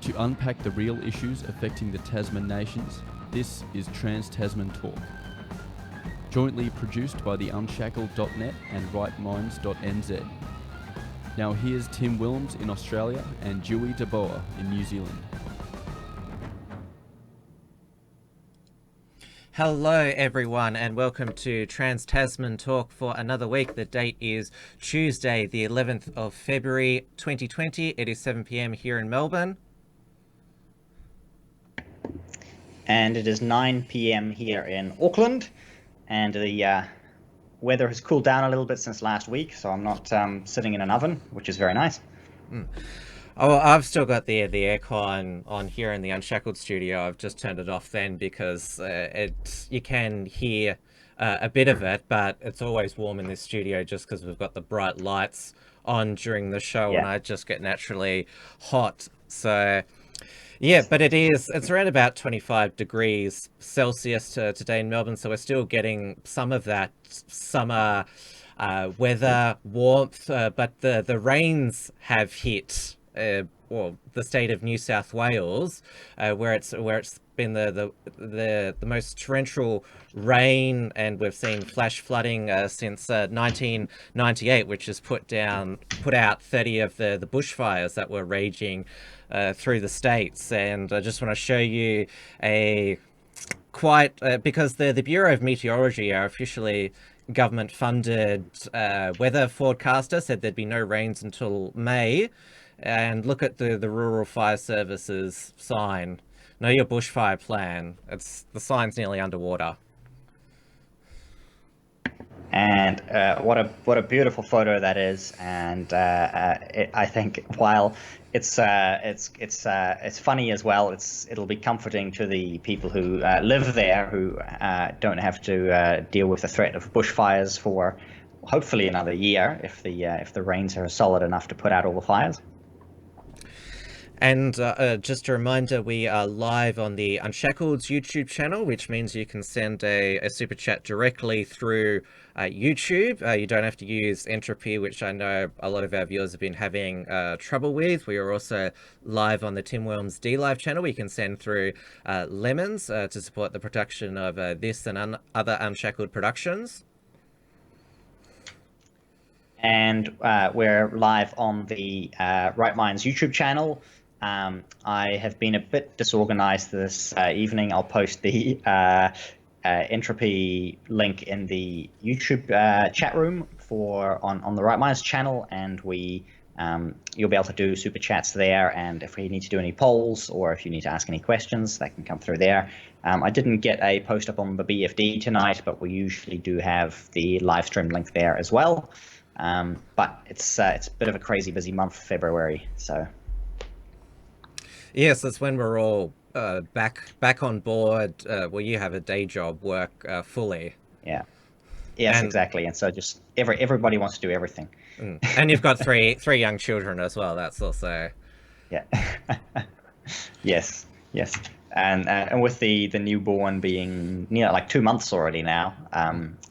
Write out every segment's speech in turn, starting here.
To unpack the real issues affecting the Tasman nations, this is Trans Tasman Talk. Jointly produced by the Unshackled.net and rightminds.nz. Now here's Tim Wilms in Australia and Dieuwe in New Zealand. Hello everyone and welcome to Trans Tasman Talk for another week. The date is Tuesday the 11th of February 2020. It is 7 p.m. here in Melbourne. And it is 9 p.m. here in Auckland. And the weather has cooled down a little bit since last week, so I'm not sitting in an oven, which is very nice. Oh, I've still got the aircon on here in the Unshackled studio. I've just turned it off then because you can hear a bit of it, but it's always warm in this studio just because we've got the bright lights on during the show, and I just get naturally hot. So yeah, but it's around about 25 degrees Celsius today in Melbourne, so we're still getting some of that summer weather warmth, but the rains have hit the state of New South Wales, where it's been the most torrential rain, and we've seen flash flooding since 1998, which has put out 30 of the bushfires that were raging through the states. And I just want to show you because the Bureau of Meteorology, our officially government-funded weather forecaster, said there'd be no rains until May. And look at the Rural Fire Service's sign. Know your bushfire plan. The sign's nearly underwater. And what a beautiful photo that is. And I think while it's funny as well, it'll be comforting to the people who live there, who don't have to deal with the threat of bushfires for hopefully another year if the rains are solid enough to put out all the fires. And just a reminder, we are live on the Unshackled's YouTube channel, which means you can send a super chat directly through YouTube. You don't have to use Entropy, which I know a lot of our viewers have been having trouble with. We are also live on the Tim Wilms D-Live channel. We can send through lemons to support the production of this and other Unshackled Productions. And we're live on the Right Minds YouTube channel. I have been a bit disorganized this evening. I'll post the Entropy link in the YouTube chat room on the Right Minds channel, and you'll be able to do super chats there. And if we need to do any polls or if you need to ask any questions, that can come through there. I didn't get a post up on the BFD tonight, but we usually do have the live stream link there as well. But it's a bit of a crazy busy month, February, so. Yes, that's when we're all back on board. Well, you have a day job, work fully. Yeah. Yes, exactly. And so just everybody wants to do everything. And you've got three young children as well. That's also. Yeah. Yes. And with the newborn being like 2 months already now,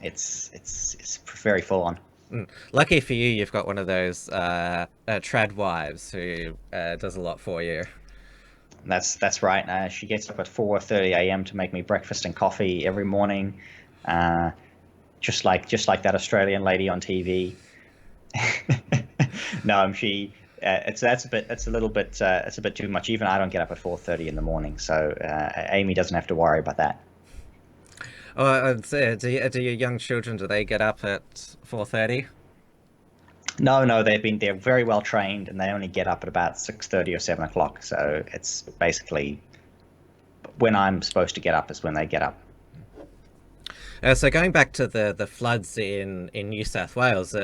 it's very full on. Lucky for you, you've got one of those trad wives who does a lot for you. That's right. She gets up at 4:30 a.m. to make me breakfast and coffee every morning, just like that Australian lady on TV. No, it's a bit too much. Even I don't get up at 4:30 in the morning, so Amy doesn't have to worry about that. Oh, do your young children, do they get up at 4:30? No, they're very well trained, and they only get up at about 6:30 or 7 o'clock. So it's basically when I'm supposed to get up is when they get up. So going back to the floods in New South Wales,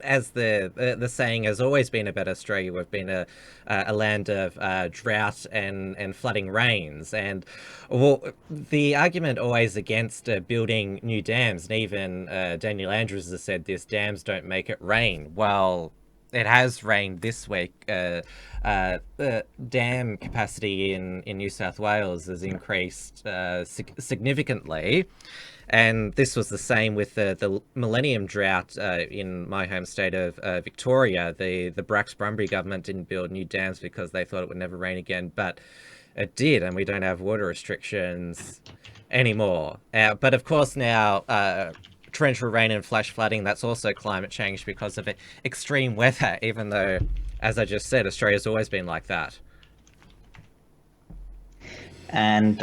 as the saying has always been about Australia, we've been a land of drought and flooding rains, and the argument always against building new dams, and even Daniel Andrews has said this: dams don't make it rain. Well, it has rained this week. The dam capacity in New South Wales has increased significantly. And this was the same with the Millennium Drought in my home state of Victoria. The Brax-Brumby government didn't build new dams because they thought it would never rain again, but it did, and we don't have water restrictions anymore. But of course now, torrential rain and flash flooding, that's also climate change because of extreme weather, even though, as I just said, Australia's always been like that. And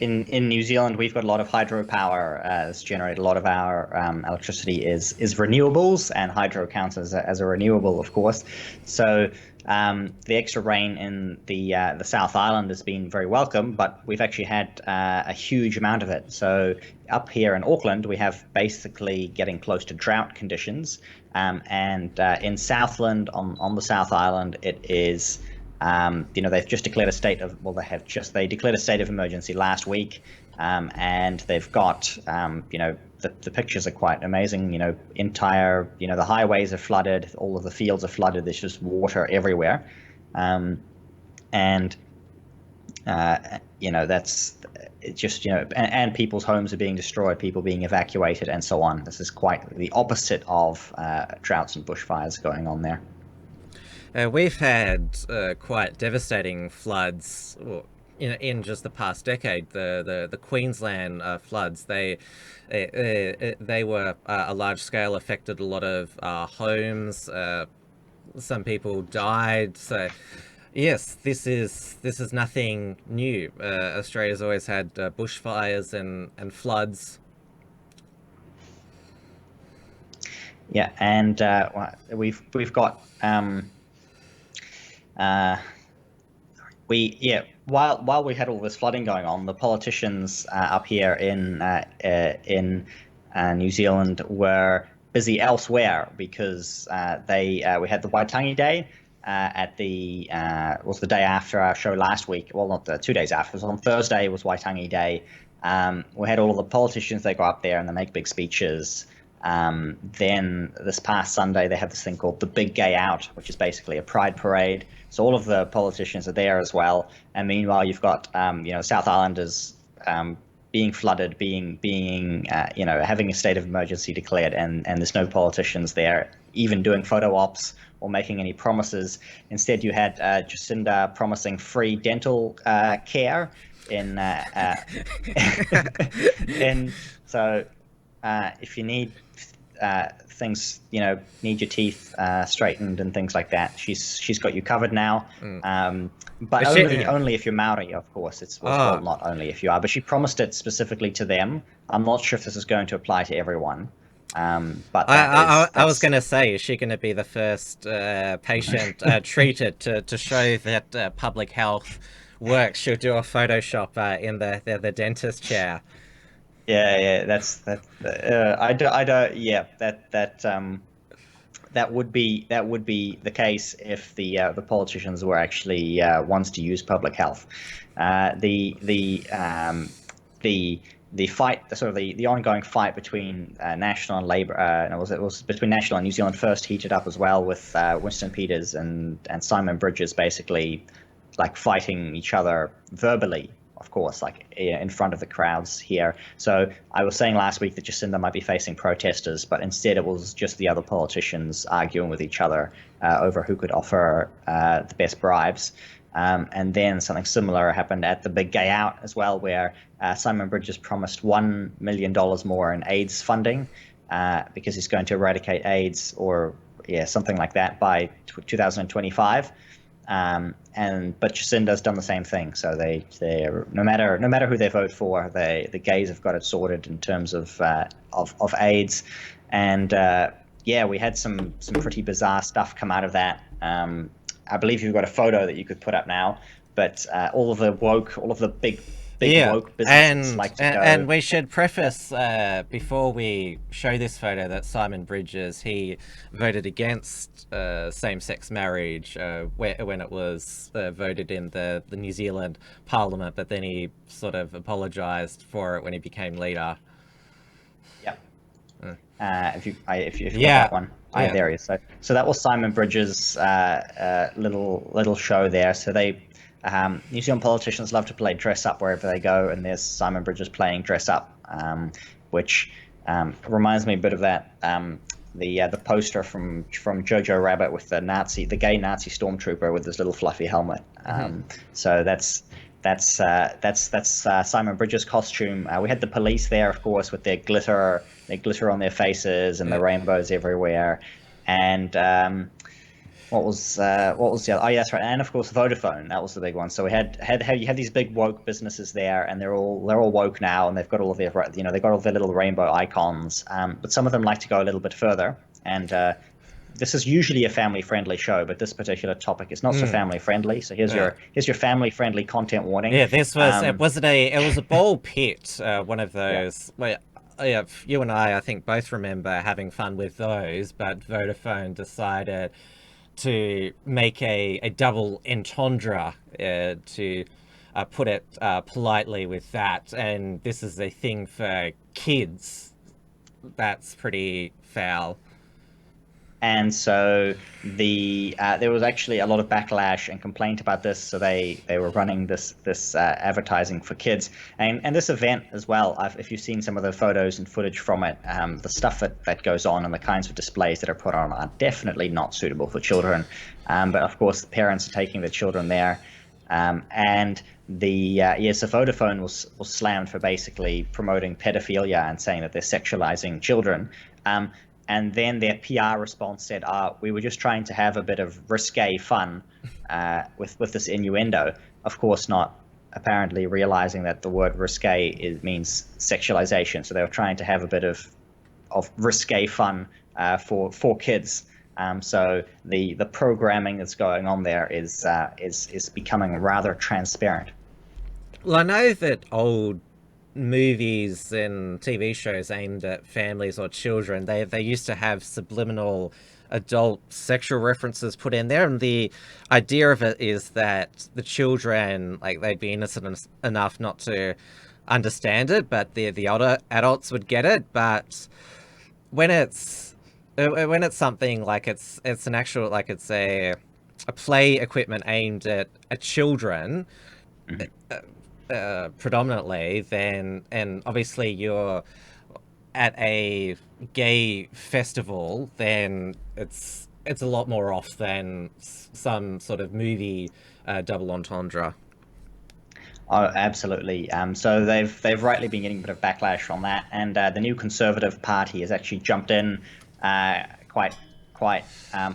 in New Zealand, we've got a lot of hydropower. It's generated a lot of our electricity is renewables, and hydro counts as a renewable, of course. So the extra rain in the South Island has been very welcome, but we've actually had a huge amount of it. So up here in Auckland, we have basically getting close to drought conditions, and in Southland on the South Island, it is. They've just declared a state of, they declared a state of emergency last week, and they've got, the pictures are quite amazing. The highways are flooded, all of the fields are flooded. There's just water everywhere, that's it's just and people's homes are being destroyed, people being evacuated, and so on. This is quite the opposite of droughts and bushfires going on there. We've had quite devastating floods in just the past decade. The Queensland floods, they were a large scale, affected a lot of homes. Some people died. So yes, this is nothing new. Australia's always had bushfires and floods. Yeah, and we've got. While we had all this flooding going on, the politicians up here in New Zealand were busy elsewhere because we had the Waitangi Day at was the day after our show last week. Well, not 2 days after. It was on Thursday. Was Waitangi Day. We had all of the politicians. They go up there and they make big speeches. Then this past Sunday, they have this thing called the Big Gay Out, which is basically a pride parade. So all of the politicians are there as well. And meanwhile, you've got, South Islanders being flooded, having a state of emergency declared, and there's no politicians there even doing photo ops or making any promises. Instead, you had Jacinda promising free dental care so if you need things, need your teeth straightened and things like that, she's got you covered now. But only if you're Maori, of course. Well, not only if you are, but she promised it specifically to them. I'm not sure if this is going to apply to everyone. But I was going to say, is she going to be the first patient treated to show that public health works? She'll do a Photoshop in the dentist chair. Yeah, that would be the case if the politicians were actually ones to use public health. The fight, the ongoing fight between National and Labour, it was between National and New Zealand First, heated up as well with Winston Peters and Simon Bridges basically like fighting each other verbally. Of course, in front of the crowds here. So I was saying last week that Jacinda might be facing protesters, but instead it was just the other politicians arguing with each other over who could offer the best bribes. And then something similar happened at the Big Gay Out as well, where Simon Bridges promised $1 million more in AIDS funding because he's going to eradicate AIDS or something like that by 2025. But Jacinda's done the same thing. So they're no matter who they vote for, the gays have got it sorted in terms of AIDS, and we had some pretty bizarre stuff come out of that. I believe you've got a photo that you could put up now, but all of the big woke businesses like to go. And we should preface before we show this photo that Simon Bridges, he voted against same-sex marriage when it was voted in the New Zealand Parliament, but then he sort of apologised for it when he became leader. Yep. If you got that one. Yeah. there he is. So that was Simon Bridges' little show there. So New Zealand politicians love to play dress up wherever they go, and there's Simon Bridges playing dress up, which reminds me a bit of that the poster from Jojo Rabbit with the gay Nazi stormtrooper with his little fluffy helmet. So that's Simon Bridges' costume. We had the police there, of course, with their glitter on their faces and the rainbows everywhere. And what was the other? Oh, yeah, that's right. And of course, Vodafone. That was the big one. So you had these big woke businesses there, and they're all woke now, and they've got all of their they've got all their little rainbow icons. But some of them like to go a little bit further. And this is usually a family-friendly show, but this particular topic is not so family-friendly. So here's your family-friendly content warning. Yeah, this was it was a ball pit. One of those. Yeah. Well, you and I think both remember having fun with those, but Vodafone decided to make a double entendre, to put it politely with that. And this is a thing for kids. That's pretty foul. And so there was actually a lot of backlash and complaint about this. So they were running this advertising for kids, and this event as well. If you've seen some of the photos and footage from it, the stuff that goes on and the kinds of displays that are put on are definitely not suitable for children. But of course, the parents are taking the children there, and so Vodafone was slammed for basically promoting pedophilia and saying that they're sexualizing children. And then their PR response said, we were just trying to have a bit of risque fun with this innuendo. Of course, not apparently realizing that the word risque means sexualization. So they were trying to have a bit of risque fun for kids. So the programming that's going on there is becoming rather transparent. Well, I know that old movies and TV shows aimed at families or children, they used to have subliminal adult sexual references put in there, and the idea of it is that the children, like, they'd be innocent enough not to understand it, but the older adults would get it. But when it's something like it's an actual, like, it's a play equipment aimed at children, predominantly, then, and obviously you're at a gay festival, then it's a lot more off than some sort of movie double entendre. Oh, absolutely. So they've rightly been getting a bit of backlash on that, and the new Conservative Party has actually jumped in quite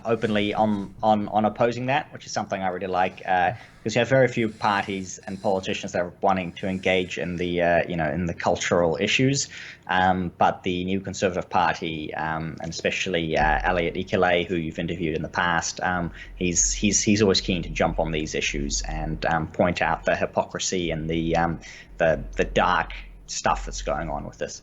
openly on opposing that, which is something I really like, because you have very few parties and politicians that are wanting to engage in the in the cultural issues, but the new Conservative Party, and especially Elliot Ikele, who you've interviewed in the past, he's always keen to jump on these issues and point out the hypocrisy and the dark stuff that's going on with this.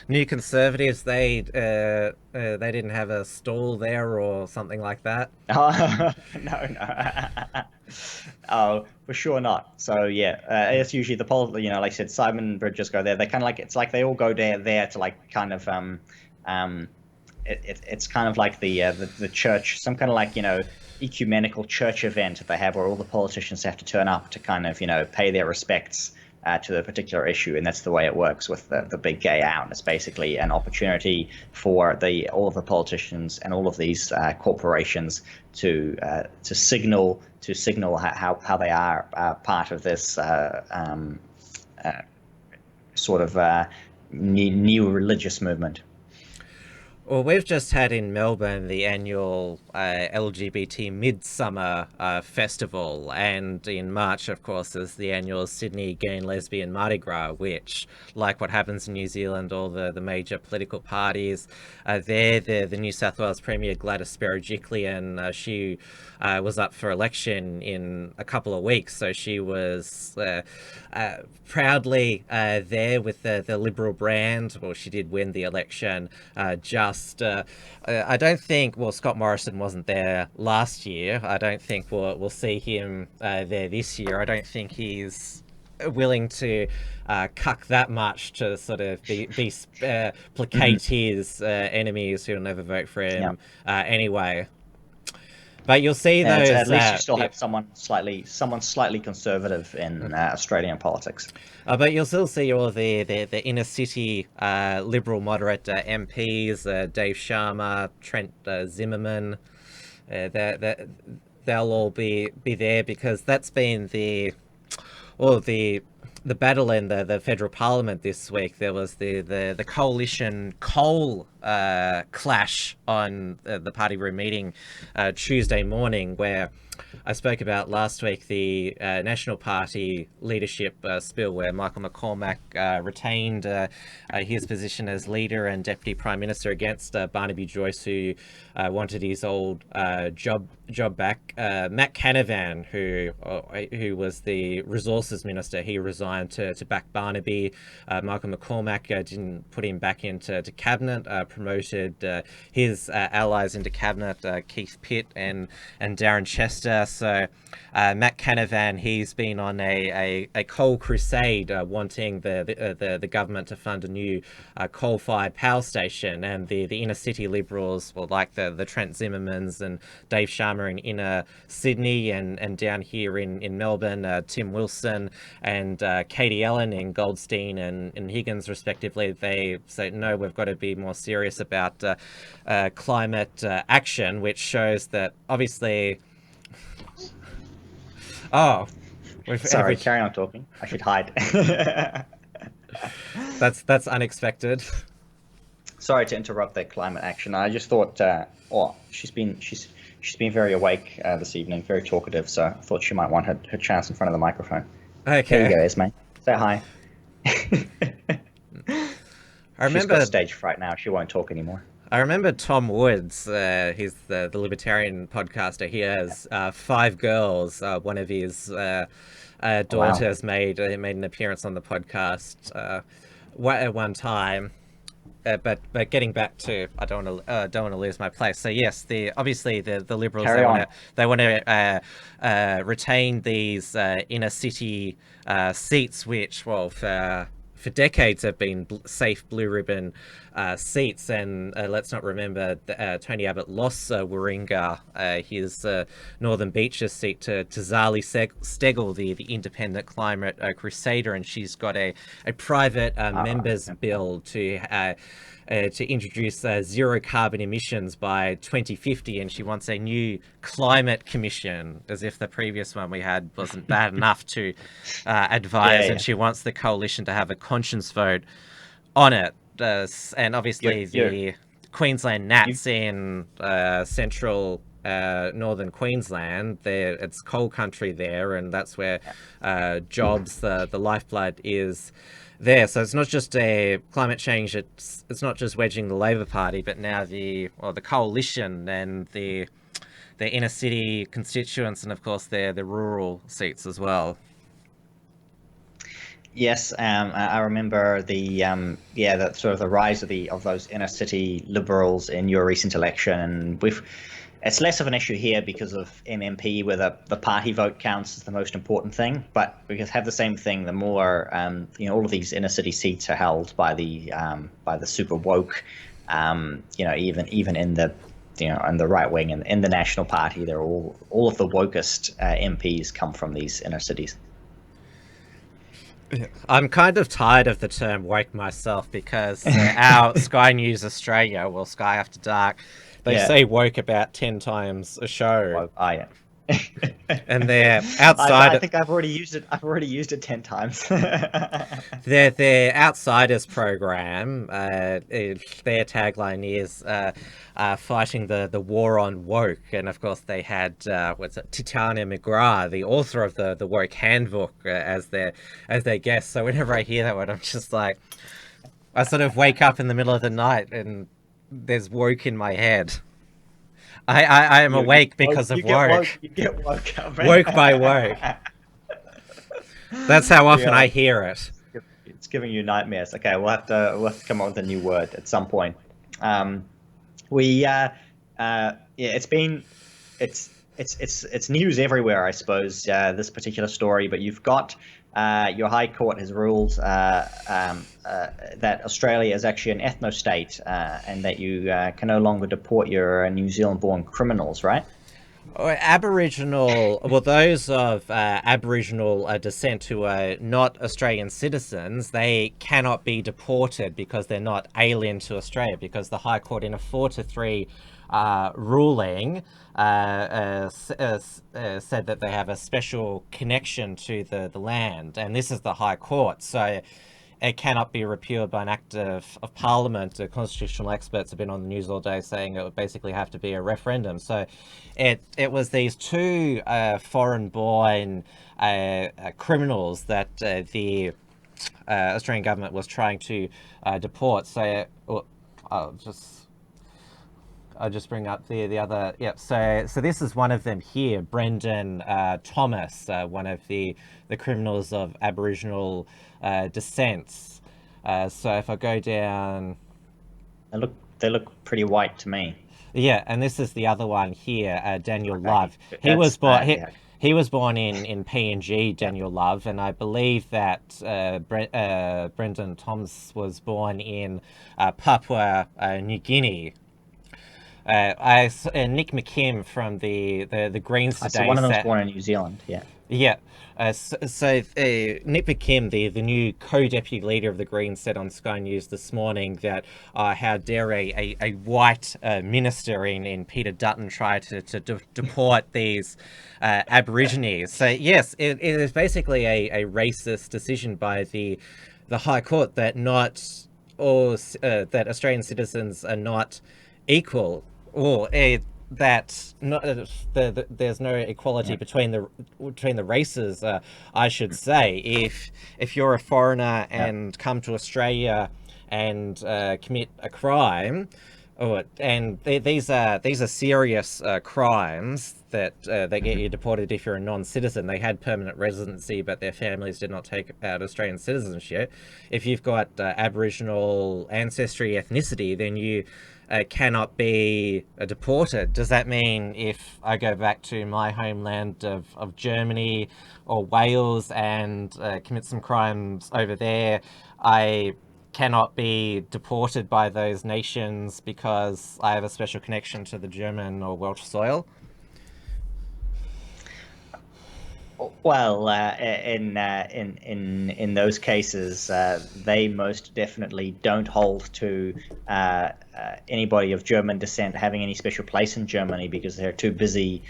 New Conservatives, they didn't have a stall there or something like that? Oh, no. Oh, for sure not. So yeah, it's usually like I said, Simon Bridges go there. They kind of like, it's like they all go there to like kind of it's kind of like the church, some kind of like ecumenical church event that they have where all the politicians have to turn up to kind of pay their respects to the particular issue, and that's the way it works with the big gay out. It's basically an opportunity for all of the politicians and all of these corporations to signal how they are part of this sort of new religious movement. Well, we've just had in Melbourne the annual LGBT Midsummer Festival, and in March, of course, is the annual Sydney Gay and Lesbian Mardi Gras, which, like what happens in New Zealand, all the major political parties there. The New South Wales Premier Gladys Berejiklian, she was up for election in a couple of weeks, so she was proudly there with the Liberal brand. Well, she did win the election. I don't think, well, Scott Morrison wasn't there last year. I don't think we'll see him there this year. I don't think he's willing to cuck that much to sort of placate his enemies who'll never vote for him anyway. But you'll see those. At least you still have someone slightly conservative in Australian politics. But you'll still see all the inner city liberal moderate MPs, Dave Sharma, Trent Zimmerman. They'll all be there because that's been the battle in the federal parliament this week. There was the coalition coal clash on the party room meeting Tuesday morning, where I spoke about last week the National Party leadership spill, where Michael McCormack retained his position as leader and Deputy Prime Minister against Barnaby Joyce, who wanted his old job back. Matt Canavan, who was the Resources Minister, he resigned to back Barnaby. Michael McCormack didn't put him back into cabinet, promoted his allies into cabinet, Keith Pitt and Darren Chester. So Matt Canavan, he's been on a coal crusade, wanting the government to fund a new coal-fired power station, and the inner city Liberals, well, like the Trent Zimmermans and Dave Sharma in inner Sydney, and down here in Melbourne, Tim Wilson and Katie Ellen in Goldstein and Higgins respectively. They say, no, we've got to be more serious about climate action, which shows that obviously... Oh, sorry, carry on talking. I should hide. That's unexpected. Sorry to interrupt that climate action. I just thought, she's been very awake this evening, very talkative. So I thought she might want her chance in front of the microphone. Okay. There you go, Esme. Say hi. I remember she's got stage fright now. She won't talk anymore. I remember Tom Woods, he's the Libertarian podcaster. He has 5 girls. One of his daughters made an appearance on the podcast at one time. But getting back to, I don't want to lose my place. So yes, obviously the Liberals, they want to retain these inner city seats, which, well, for decades have been safe blue ribbon seats. And let's not remember Tony Abbott lost Warringah, his Northern Beaches seat, to Zali Steggall, the independent climate crusader, and she's got a private members bill to introduce zero carbon emissions by 2050, and she wants a new climate commission, as if the previous one we had wasn't bad enough to advise. And she wants the coalition to have a conscience vote on it. And obviously the Queensland Nats in central northern Queensland, it's coal country there, and that's where jobs, the lifeblood is there. So it's not just a climate change, it's not just wedging the Labor Party, but now the coalition and the inner city constituents, and of course the rural seats as well. Yes, I remember the sort of the rise of those inner city Liberals in your recent election, and it's less of an issue here because of MMP, where the party vote counts as the most important thing. But we have the same thing. The more all of these inner city seats are held by the super woke, even in the in the right wing and in the National Party, they're all of the wokest MPs come from these inner cities. I'm kind of tired of the term woke myself, because our Sky News Australia, well, Sky After Dark, they say woke about 10 times a show. Yeah. And they're outside. I think I've already used it. I've already used it 10 times. Their Outsiders program, their tagline is fighting the war on woke, and of course they had Titania McGrath, the author of the woke handbook, as their guest. So whenever I hear that word, I'm just like, I sort of wake up in the middle of the night and there's woke in my head. I am awake because of woke. You get woke up. Woke by woke. That's how often I hear it. It's giving you nightmares. Okay, we'll have to come up with a new word at some point. It's news everywhere, I suppose, this particular story. But you've got your High Court has ruled that Australia is actually an ethno-state, and that you can no longer deport your New Zealand-born criminals, right? Aboriginal, well, those of Aboriginal descent who are not Australian citizens, they cannot be deported because they're not alien to Australia, because the High Court in a 4-3 ruling said that they have a special connection to the land, and this is the High Court, so it cannot be repealed by an act of Parliament. The constitutional experts have been on the news all day saying it would basically have to be a referendum. So it was these two foreign-born criminals that the Australian government was trying to deport. So I'll just bring up the other. Yep. So this is one of them here, Brendan Thomas, one of the criminals of Aboriginal descents. So if I go down, they look pretty white to me. Yeah, and this is the other one here, Daniel Love. He was born. He was born in PNG, Daniel Love, and I believe that Brendan Thomas was born in Papua New Guinea. Nick McKim from the Greens today. So one of them was born in New Zealand. Yeah. Yeah. So Nick McKim, the new co-deputy leader of the Greens, said on Sky News this morning that how dare a white minister in Peter Dutton try to deport these Aborigines. So yes, it is basically a racist decision by the High Court that not all that Australian citizens are not equal, or that there's no equality between the races. I should say, if you're a foreigner and come to Australia and commit a crime, these are serious crimes that they get you deported if you're a non-citizen. They had permanent residency, but their families did not take out Australian citizenship. If you've got Aboriginal ancestry, ethnicity, then you cannot be deported. Does that mean if I go back to my homeland of Germany or Wales and commit some crimes over there, I cannot be deported by those nations because I have a special connection to the German or Welsh soil? Well, in those cases, they most definitely don't hold to anybody of German descent having any special place in Germany, because they're too busy,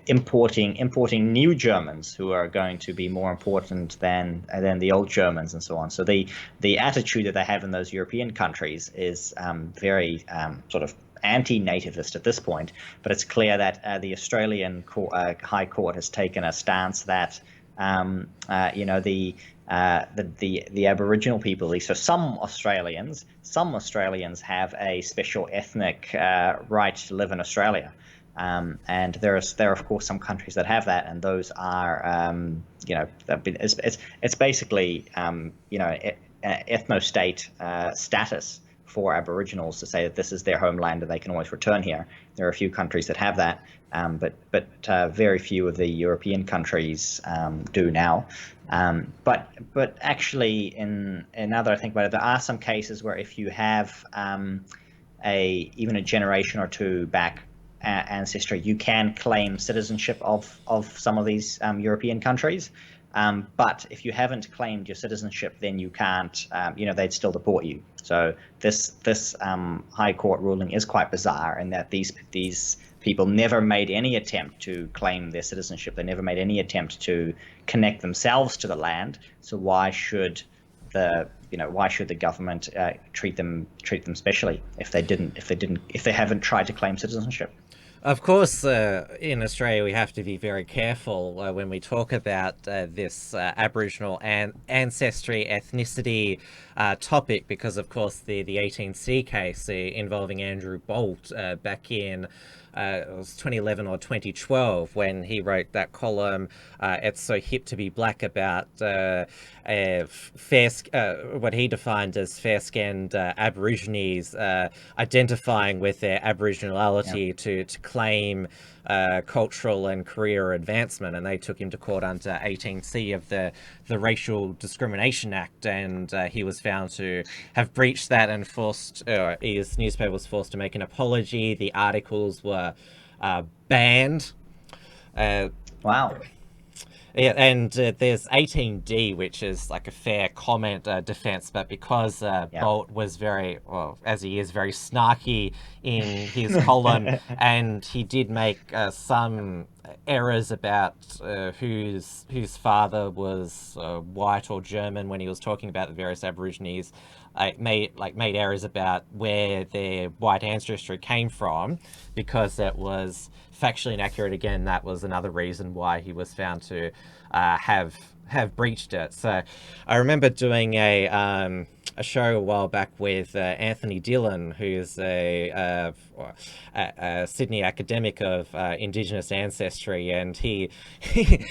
importing new Germans who are going to be more important than the old Germans and so on. So the attitude that they have in those European countries is very sort of anti-nativist at this point, but it's clear that the Australian High Court has taken a stance that the Aboriginal people, so some Australians have a special ethnic right to live in Australia, and there are of course some countries that have that, and those are it's basically ethno-state status for Aboriginals to say that this is their homeland and they can always return here. There are a few countries that have that, but very few of the European countries do now. But actually, in now that I think about it, there are some cases where if you have even a generation or two back ancestry, you can claim citizenship of some of these European countries. But if you haven't claimed your citizenship, then you can't, they'd still deport you. So this High Court ruling is quite bizarre in that these people never made any attempt to claim their citizenship. They never made any attempt to connect themselves to the land. So why should the government treat them specially if they haven't tried to claim citizenship? Of course, in Australia, we have to be very careful when we talk about this Aboriginal ancestry, ethnicity topic, because, of course, the 18C case involving Andrew Bolt back in it was 2011 or 2012 when he wrote that column, It's So Hip to Be Black, about what he defined as fair-skinned Aborigines identifying with their Aboriginality to claim cultural and career advancement, and they took him to court under 18C of the Racial Discrimination Act, and he was found to have breached that and his newspaper was forced to make an apology. The articles were banned. Wow. Yeah, and there's 18D, which is like a fair comment defense, but because Bolt was very, well, as he is, very snarky in his column, and he did make some errors about whose father was white or German when he was talking about the various Aborigines, made errors about where their white ancestry came from, because that was factually inaccurate. Again, that was another reason why he was found to have breached it. So I remember doing a show a while back with Anthony Dillon, who's a Sydney academic of Indigenous ancestry, and he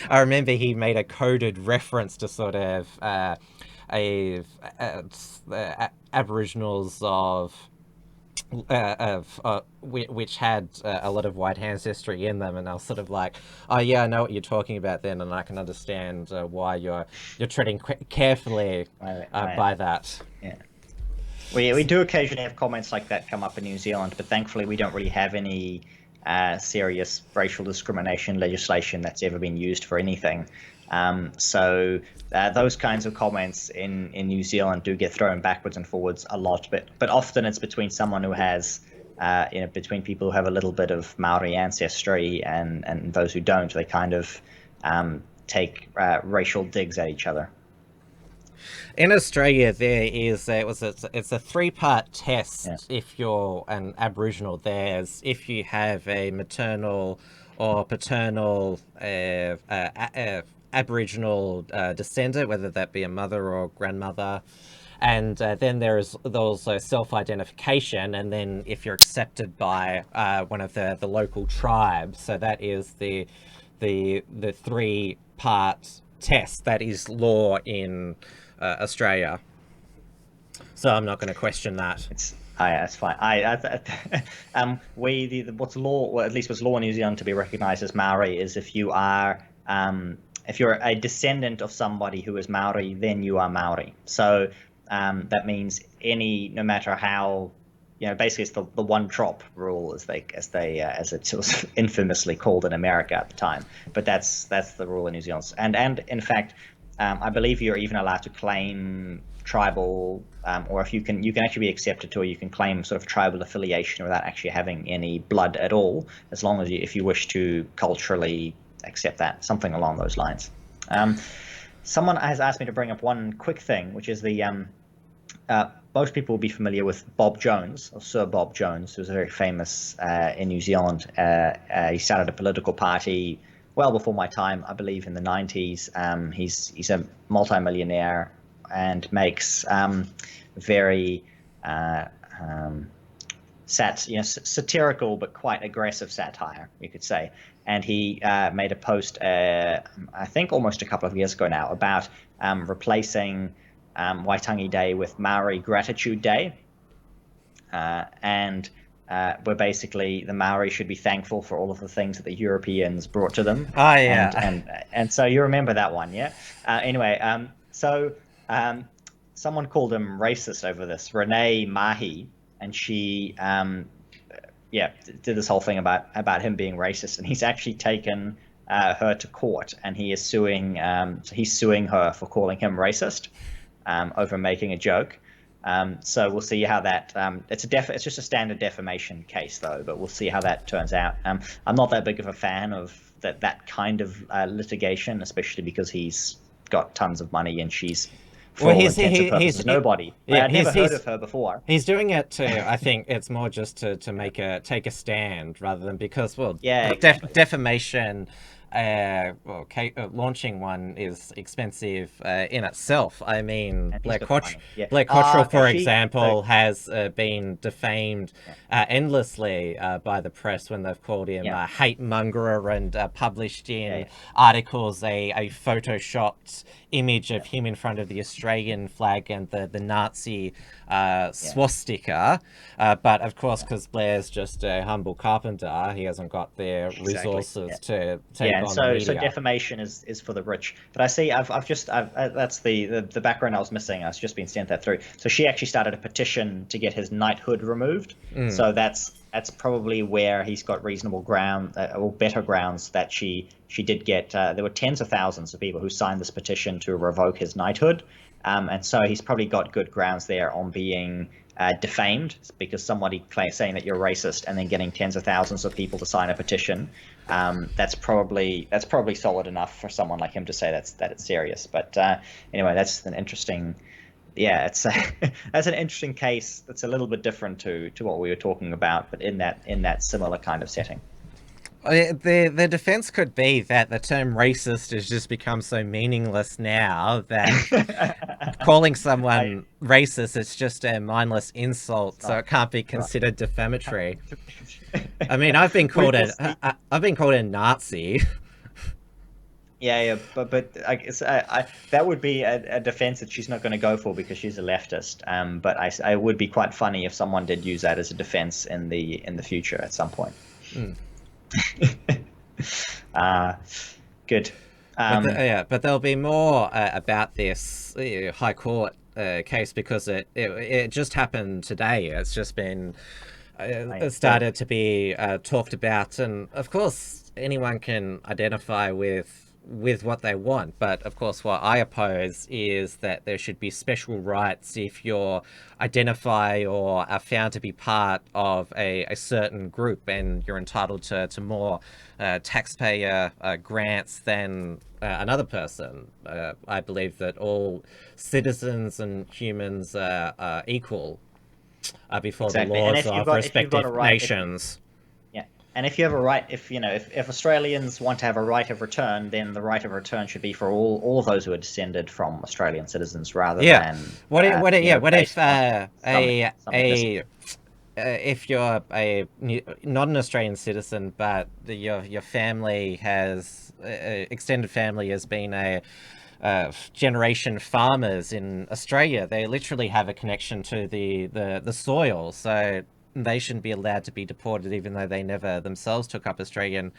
I remember he made a coded reference to sort of Aboriginals which had a lot of white ancestry in them, and I was sort of like, oh yeah, I know what you're talking about then, and I can understand why you're treading carefully by that. Yeah, we do occasionally have comments like that come up in New Zealand, but thankfully we don't really have any serious racial discrimination legislation that's ever been used for anything. So those kinds of comments in New Zealand do get thrown backwards and forwards a lot, but often it's between someone who has, between people who have a little bit of Maori ancestry and those who don't. They kind of take racial digs at each other. In Australia, there is it's a three-part test. Yeah. If you're an Aboriginal, there's if you have a maternal or paternal Aboriginal descendant, whether that be a mother or grandmother, and then there's also self-identification, and then if you're accepted by one of the local tribes. So that is the three-part test that is law in Australia. So I'm not going to question that. That's fine. What's law, or at least what's law in New Zealand to be recognised as Maori, is if you are if you're a descendant of somebody who is Maori, then you are Maori. So that means no matter how, basically it's the one drop rule, as it was infamously called in America at the time. But that's the rule in New Zealand. And in fact, I believe you're even allowed to claim tribal, or if you can actually be accepted to, or you can claim sort of tribal affiliation without actually having any blood at all, as long as if you wish to culturally accept that, something along those lines. Someone has asked me to bring up one quick thing, which is most people will be familiar with Bob Jones, or Sir Bob Jones, who was very famous in New Zealand. He started a political party well before my time, I believe in the 90s. He's a multi-millionaire and makes very satirical but quite aggressive satire, you could say. And he made a post, I think almost a couple of years ago now, about replacing Waitangi Day with Maori Gratitude Day, and where basically the Maori should be thankful for all of the things that the Europeans brought to them. Oh yeah, and so you remember that one, yeah? Anyway, so someone called him racist over this, Renee Mahi, and she did this whole thing about him being racist, and he's actually taken her to court, and he is suing. So he's suing her for calling him racist over making a joke. So we'll see how that. It's just a standard defamation case, though, but we'll see how that turns out. I'm not that big of a fan of that kind of litigation, especially because he's got tons of money and she's. He's nobody. Yeah, I'd never heard of her before. He's doing it to, I think it's more just to take a stand rather than because, well, yeah, exactly. Defamation launching one is expensive in itself. I mean, And he's Blair got the money. Yeah. Cottrell, for She- example, so- has been defamed endlessly by the press when they've called him Yeah. hate mongerer and published in Yeah. articles a photoshopped image of him in front of the Australian flag and the Nazi swastika. But of course, because Blair's just a humble carpenter, he hasn't got the resources to take on the media. So defamation is for the rich. But I see, that's the background I was missing. I've just been sent that through. So she actually started a petition to get his knighthood removed. So that's probably where he's got reasonable ground, or better grounds that she did get. There were tens of thousands of people who signed this petition to revoke his knighthood, and so he's probably got good grounds there on being defamed, because somebody saying that you're racist and then getting tens of thousands of people to sign a petition. That's probably solid enough for someone like him to say that it's serious. But anyway, that's an interesting. Yeah, it's that's an interesting case. That's a little bit different to what we were talking about, but in that similar kind of setting. The defense could be that the term racist has just become so meaningless now that calling someone racist is just a mindless insult, so it can't be considered defamatory. I mean, I've been called a Nazi. Yeah, but I guess that would be a defense that she's not going to go for because she's a leftist. But I would be quite funny if someone did use that as a defense in the future at some point. Good. But there'll be more about this High Court case, because it just happened today. It's just been started to be talked about, and of course anyone can identify with what they want, but of course what I oppose is that there should be special rights if you're identify or are found to be part of a certain group, and you're entitled to more taxpayer grants than another person. I believe that all citizens and humans are equal before the laws of respective nations. And if you have a right, if Australians want to have a right of return, then the right of return should be for all of those who are descended from Australian citizens, rather than if you're not an Australian citizen, but your family has extended family has been a generation farmers in Australia, they literally have a connection to the soil, so they shouldn't be allowed to be deported, even though they never themselves took up Australian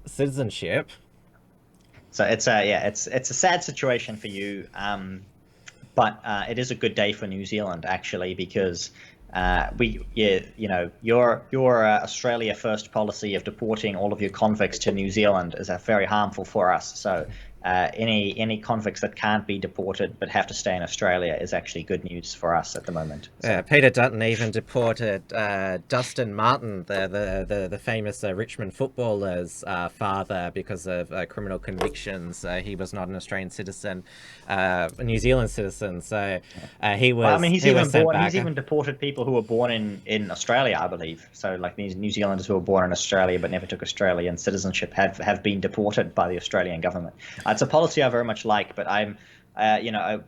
citizenship. So it's a sad situation for you, but it is a good day for New Zealand, actually, because your Australia First policy of deporting all of your convicts to New Zealand is very harmful for us. So any convicts that can't be deported but have to stay in Australia is actually good news for us at the moment. So. Peter Dutton even deported Dustin Martin, the famous Richmond footballer's father, because of criminal convictions. He was not an Australian citizen, a New Zealand citizen. So he was. Well, I mean, he's even deported people who were born in Australia, I believe. So like these New Zealanders who were born in Australia but never took Australian citizenship have been deported by the Australian government. It's a policy I very much like, but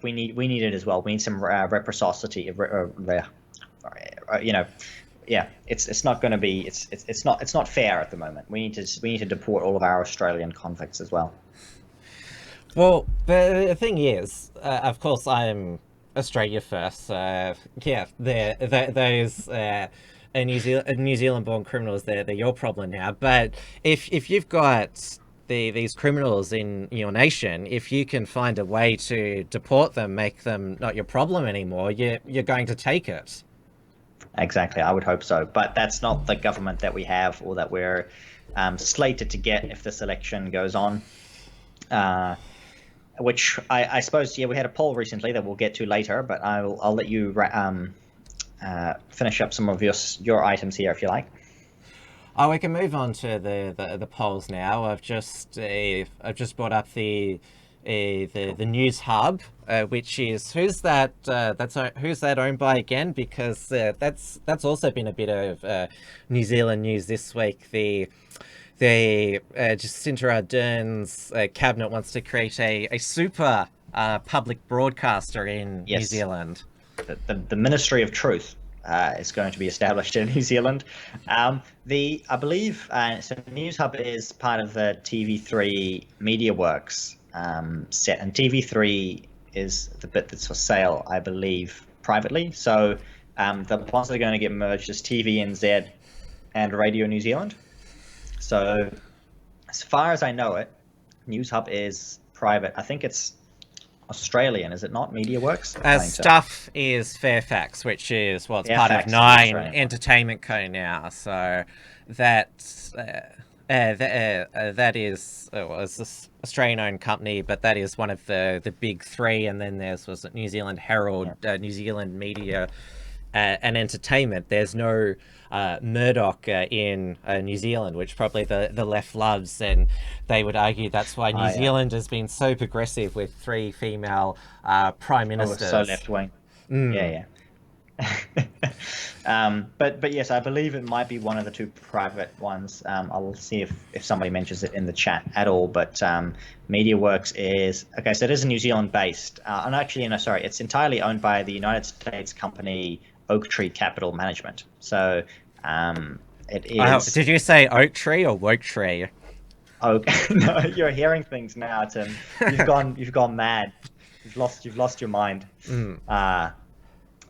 we need it as well. We need some reciprocity. It's not going to be. It's not fair at the moment. We need to deport all of our Australian convicts as well. Well, the thing is, of course, I'm Australia first. Those New Zealand-born criminals, they're your problem now. But if you've got these criminals in your nation, if you can find a way to deport them, make them not your problem anymore, you're going to take it. Exactly, I would hope so. But that's not the government that we have, or that we're slated to get if this election goes on. Which I suppose, we had a poll recently that we'll get to later, but I'll let you finish up some of your items here if you like. Oh, we can move on to the polls now. I've just brought up the news hub, which is who's that owned by again? Because that's also been a bit of New Zealand news this week. The the Jacinda Ardern's cabinet wants to create a super public broadcaster in New Yes. Zealand. The Ministry of Truth is going to be established in New Zealand. I believe so News Hub is part of the TV3 MediaWorks set, and TV3 is the bit that's for sale, I believe, privately. So the ones that are going to get merged is TVNZ and Radio New Zealand. So as far as I know it, News Hub is private. I think it's Australian, is it not? MediaWorks? Stuff is Fairfax, which is, well, it's part of Nine Entertainment Co. now. So that's that is, it's this Australian-owned company, but that is one of the big three. And then there's New Zealand Herald, New Zealand Media and Entertainment. There's no Murdoch in New Zealand, which probably the left loves, and they would argue that's why New Zealand has been so progressive with 3 female prime ministers. So left wing. Yeah. But yes, I believe it might be one of the 2 private ones. I'll see if somebody mentions it in the chat at all. But MediaWorks is okay. So it is a New Zealand based, and actually, no, sorry, it's entirely owned by the United States company Oak Tree Capital Management. So it is. Did you say Oak Tree or Woke Tree? Oak. No, you're hearing things now, Tim. You've gone mad. You've lost your mind.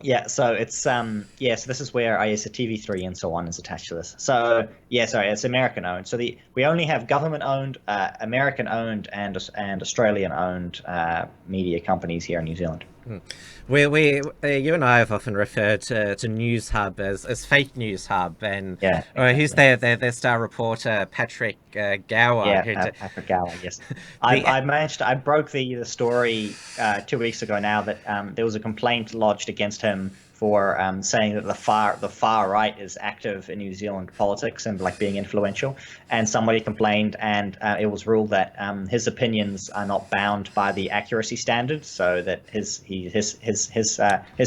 Yeah, so it's so this is where so TV3 and so on is attached to this. So it's American owned. So we only have government owned, American owned, and Australian owned media companies here in New Zealand. We you and I have often referred to News Hub as fake News Hub, and who's their star reporter, Patrick Gower. Patrick Gower. Yes, I broke the story 2 weeks ago now that there was a complaint lodged against him for saying that the far right is active in New Zealand politics and like being influential, and somebody complained, and it was ruled that his opinions are not bound by the accuracy standards, so that his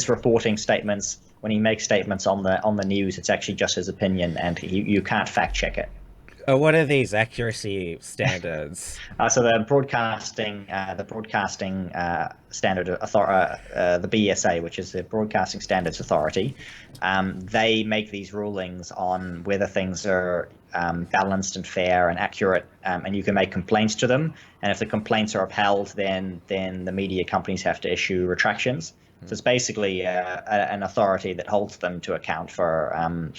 reporting statements, when he makes statements on the news, it's actually just his opinion, and you can't fact check it. What are these accuracy standards? So the broadcasting standard authority, the BSA, which is the Broadcasting Standards Authority, they make these rulings on whether things are balanced and fair and accurate, and you can make complaints to them. And if the complaints are upheld, then the media companies have to issue retractions. So it's basically an authority that holds them to account for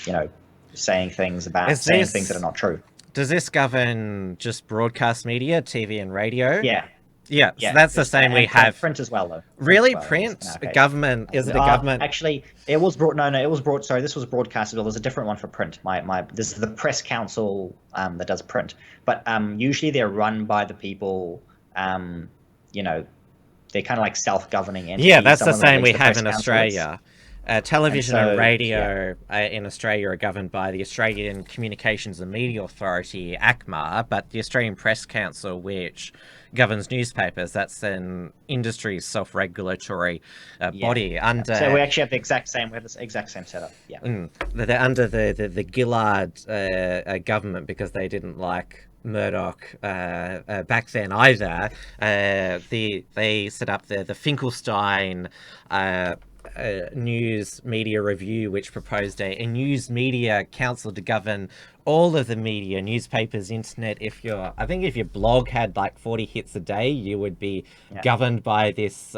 saying things that are not true. Does this govern just broadcast media, TV and radio? Yeah. So that's the same we have. Print as well, though. Really, print? Okay. Government? Is it the government? Actually, it was brought. No, it was brought. Sorry, this was broadcasted. Well, there's a different one for print. This is the Press Council that does print, but usually they're run by the people. They're kind of like self-governing entities. Yeah, that's the same we have in Australia. Television and radio in Australia are governed by the Australian Communications and Media Authority, ACMA, but the Australian Press Council, which governs newspapers, that's an industry self-regulatory body. So we actually have the exact same setup. Yeah. They're under the Gillard government because they didn't like Murdoch back then either. They set up the Finkelstein news media review, which proposed a news media council to govern all of the media, newspapers, internet. If your blog had like 40 hits a day, you would be governed by this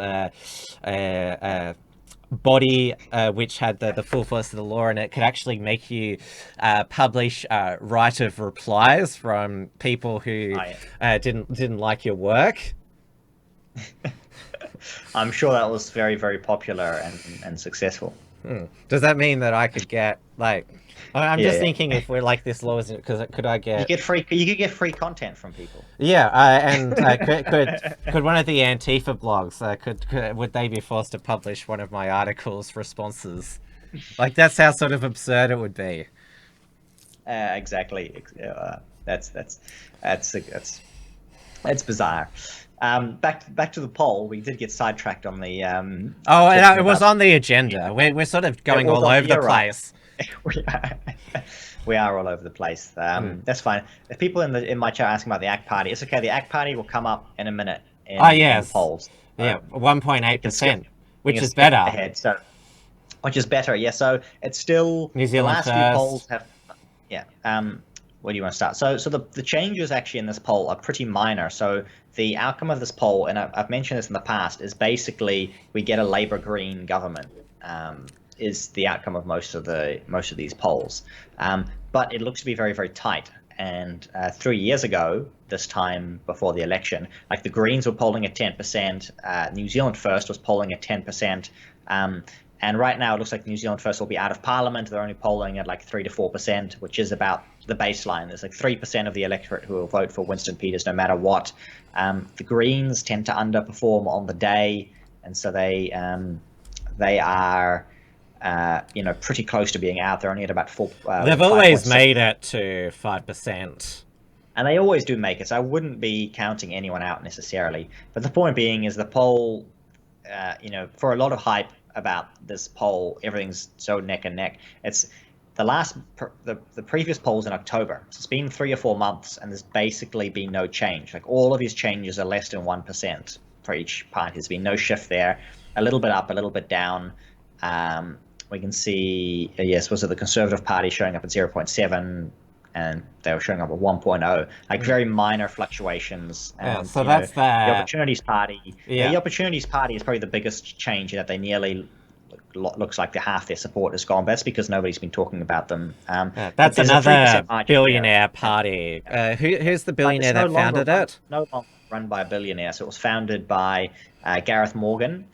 body which had the full force of the law, and it could actually make you publish right of replies from people who didn't like your work. I'm sure that was very, very popular and successful. Does that mean that I could get like? I'm just thinking if we're like this law, because could I get? You could get free content from people. Yeah, and could one of the Antifa blogs would they be forced to publish one of my articles' responses? Like that's how sort of absurd it would be. Exactly. That's bizarre. Back to the poll. We did get sidetracked on the. It was on the agenda. We're sort of going all over the place. We are all over the place. That's fine. If people in my chat are asking about the ACT Party, it's okay. The ACT Party will come up in a minute in the polls. Yeah, 1.8%, which is better. Ahead, so which is better. Yeah. So it's still New Zealand the last few polls have. Yeah. Where do you want to start? So the changes actually in this poll are pretty minor. So the outcome of this poll, and I've mentioned this in the past, is basically we get a Labour Green government. Is the outcome of most of these polls, but it looks to be very, very tight. And 3 years ago, this time before the election, like the Greens were polling at 10%, New Zealand First was polling at 10%, and right now it looks like New Zealand First will be out of Parliament. They're only polling at like 3 to 4%, which is about the baseline. There's like 3% of the electorate who will vote for Winston Peters no matter what. The Greens tend to underperform on the day, and so they are. Pretty close to being out. They're only at about 4. They've always made it to 5%. And they always do make it, so I wouldn't be counting anyone out necessarily. But the point being is the poll, for a lot of hype about this poll, everything's so neck and neck. It's the previous polls in October. So it's been 3 or 4 months, and there's basically been no change. Like all of these changes are less than 1% for each party. There's been no shift there. A little bit up, a little bit down. We can see, was it the Conservative Party showing up at 0.7, and they were showing up at 1.0, like very minor fluctuations. And, so that's the Opportunities Party. Yeah. The Opportunities Party is probably the biggest change in that they nearly looks like half their support is gone. But that's because nobody's been talking about them. That's another billionaire party. Who's the billionaire that founded it? No longer run by a billionaire. So it was founded by Gareth Morgan.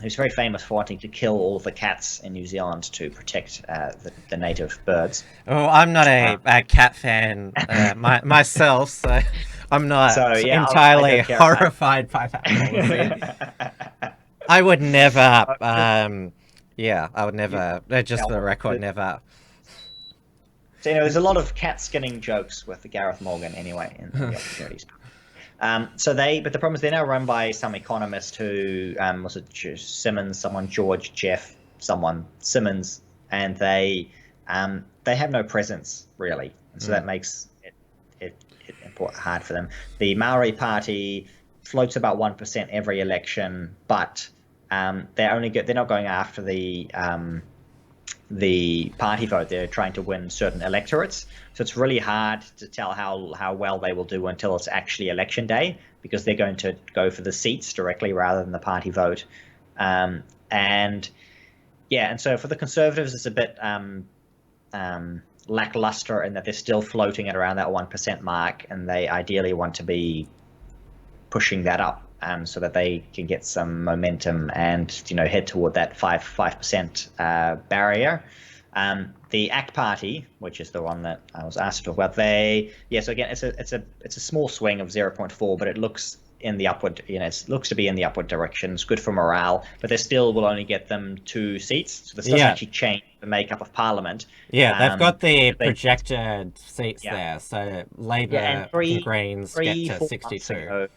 Who's very famous for wanting to kill all of the cats in New Zealand to protect the native birds. Oh, I'm not a cat fan myself, so I'm not entirely horrified by that policy. I would never, I would never, just for the record, never. So, there's a lot of cat skinning jokes with the Gareth Morgan anyway in the Opportunities. But the problem is they're now run by some economist who was it Simmons, Jeff, Simmons, and they have no presence really, and so that makes it hard for them. The Maori Party floats about 1% every election, but they're not going after the party vote. They're trying to win certain electorates, so it's really hard to tell how well they will do until it's actually election day, because they're going to go for the seats directly rather than the party vote. And so for the Conservatives, it's a bit lackluster in that they're still floating at around that 1% mark, and they ideally want to be pushing that up so that they can get some momentum and head toward that 5% barrier. The ACT Party, which is the one that I was asked to talk about, so again it's a small swing of 0.4, but it looks in the upward, it looks to be in the upward direction. It's good for morale, but they still will only get them 2 seats, so this doesn't actually change the makeup of Parliament. They've got the projected seats there, so Labour and Greens get to 62.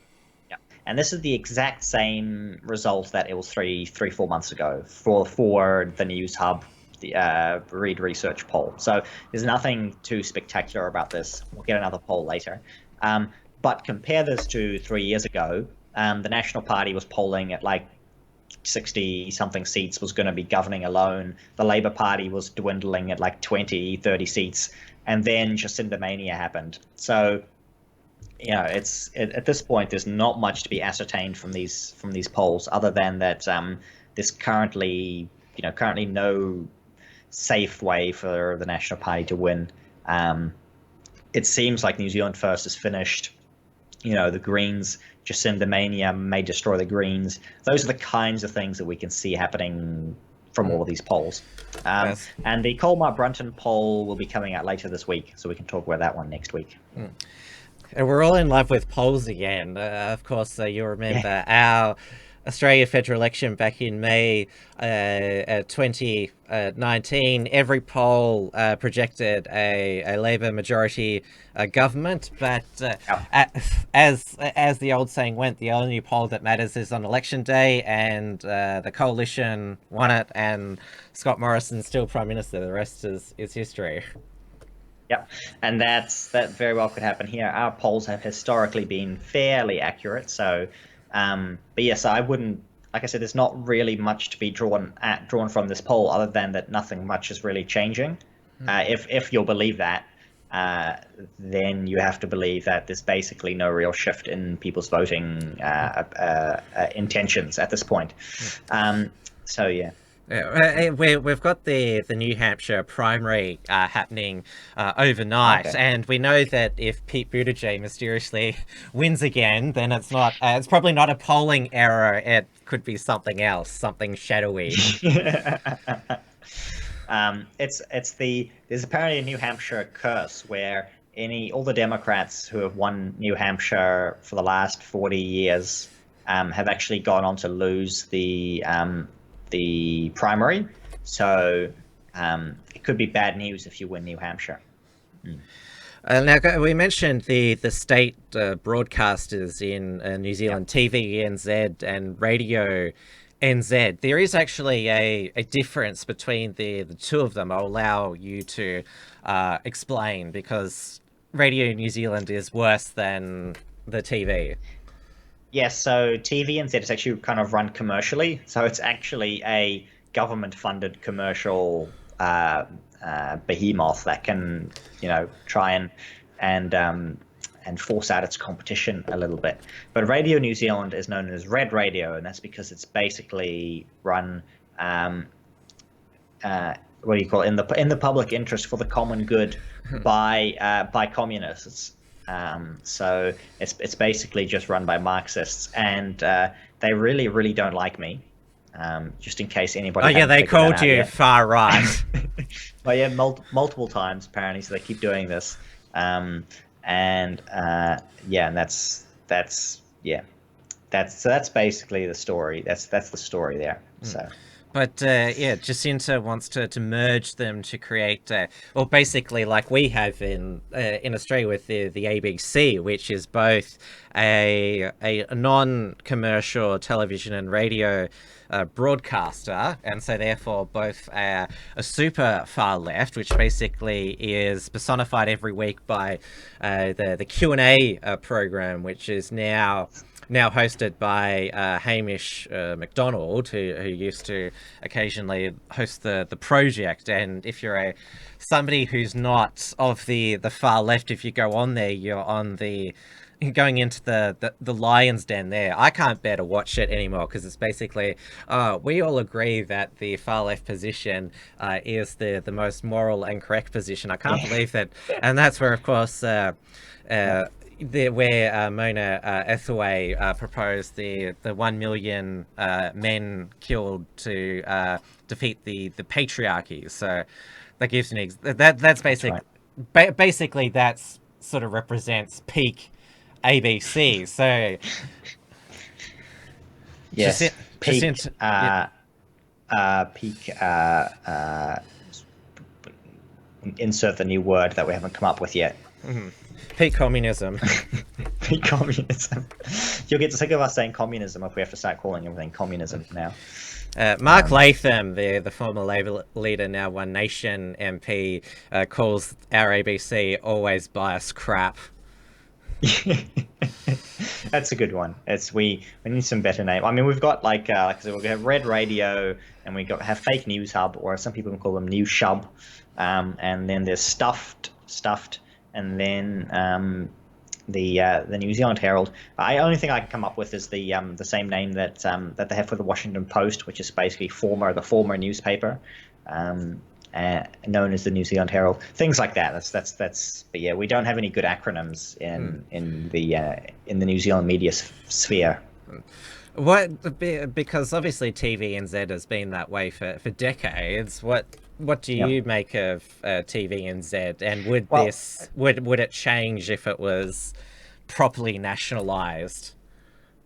And this is the exact same result that it was 3-4 months ago for the News Hub, the Reed Research poll. So there's nothing too spectacular about this. We'll get another poll later. But compare this to 3 years ago. The National Party was polling at like 60-something seats, was going to be governing alone. The Labour Party was dwindling at like 20-30 seats. And then Jacinda Mania happened. So at this point, there's not much to be ascertained from these polls, other than that there's currently no safe way for the National Party to win. It seems like New Zealand First is finished. The Greens, Jacinda Mania may destroy the Greens. Those are the kinds of things that we can see happening from all of these polls. Yes. And the Colmar-Brunton poll will be coming out later this week, so we can talk about that one next week. And we're all in love with polls again. Of course, you remember our Australia federal election back in May 2019. Every poll projected a Labor majority government, but as the old saying went, the only poll that matters is on election day, and the coalition won it, and Scott Morrison's still Prime Minister. The rest is history. Yep, and that very well could happen here. Our polls have historically been fairly accurate, so but yes, I wouldn't. Like I said, there's not really much to be drawn from this poll, other than that nothing much is really changing. If you'll believe that, then you have to believe that there's basically no real shift in people's voting intentions at this point. So yeah. We've got the New Hampshire primary happening overnight, Okay. and we know that if Pete Buttigieg mysteriously wins again, then it's not. It's probably not a polling error. It could be something else, something shadowy. There's apparently a New Hampshire curse where all the Democrats who have won New Hampshire for the last 40 years have actually gone on to lose the primary. So it could be bad news if you win New Hampshire. Now, we mentioned the state broadcasters in New Zealand, TV NZ and Radio NZ. There is actually a difference between the two of them. I'll allow you to explain, because Radio New Zealand is worse than the TV. Yes, so TVNZ is actually kind of run commercially. So it's actually a government-funded commercial behemoth that can, try and force out its competition a little bit. But Radio New Zealand is known as Red Radio, and that's because it's basically run what do you call it? in the public interest for the common good by communists. So it's basically just run by Marxists, and they really, really don't like me. Just in case anybody. Oh yeah, they called you far right. Well, yeah, multiple times apparently. So they keep doing this, and that's basically the story. That's the story there. So. But Jacinta wants to merge them to create, well, basically like we have in Australia with the ABC, which is both a non-commercial television and radio broadcaster, and so therefore both a super far left, which basically is personified every week by the Q&A program, which is now hosted by Hamish MacDonald, who used to occasionally host the project. And if you're somebody who's not of the far left, if you go on there, you're going into the lion's den there. I can't bear to watch it anymore, because it's basically we all agree that the far left position is the most moral and correct position. I can't believe that. And that's where, of course, where Mona Ethaway proposed the 1 million men killed to defeat the patriarchy. So that gives an that's basic. Right. Basically, that's sort of represents peak ABC. So yes, peak. Insert the new word that we haven't come up with yet. Mm-hmm. Peak communism. Peak communism. You'll get sick of us saying communism if we have to start calling everything communism now. Mark Latham, the former Labour leader, now One Nation MP, calls our ABC always biased crap. That's a good one. We need some better name. I mean, we've got like I said, we have Red Radio, and we have Fake News Hub, or some people call them News Shub, and then there's Stuffed, and then the New Zealand Herald. The only thing I can come up with is the same name that they have for the Washington Post, which is basically the former newspaper, known as the New Zealand Herald. Things like that. That's. But yeah, we don't have any good acronyms in the New Zealand media sphere. Because obviously TVNZ has been that way for decades. What do you make of TVNZ, and would it change if it was properly nationalized?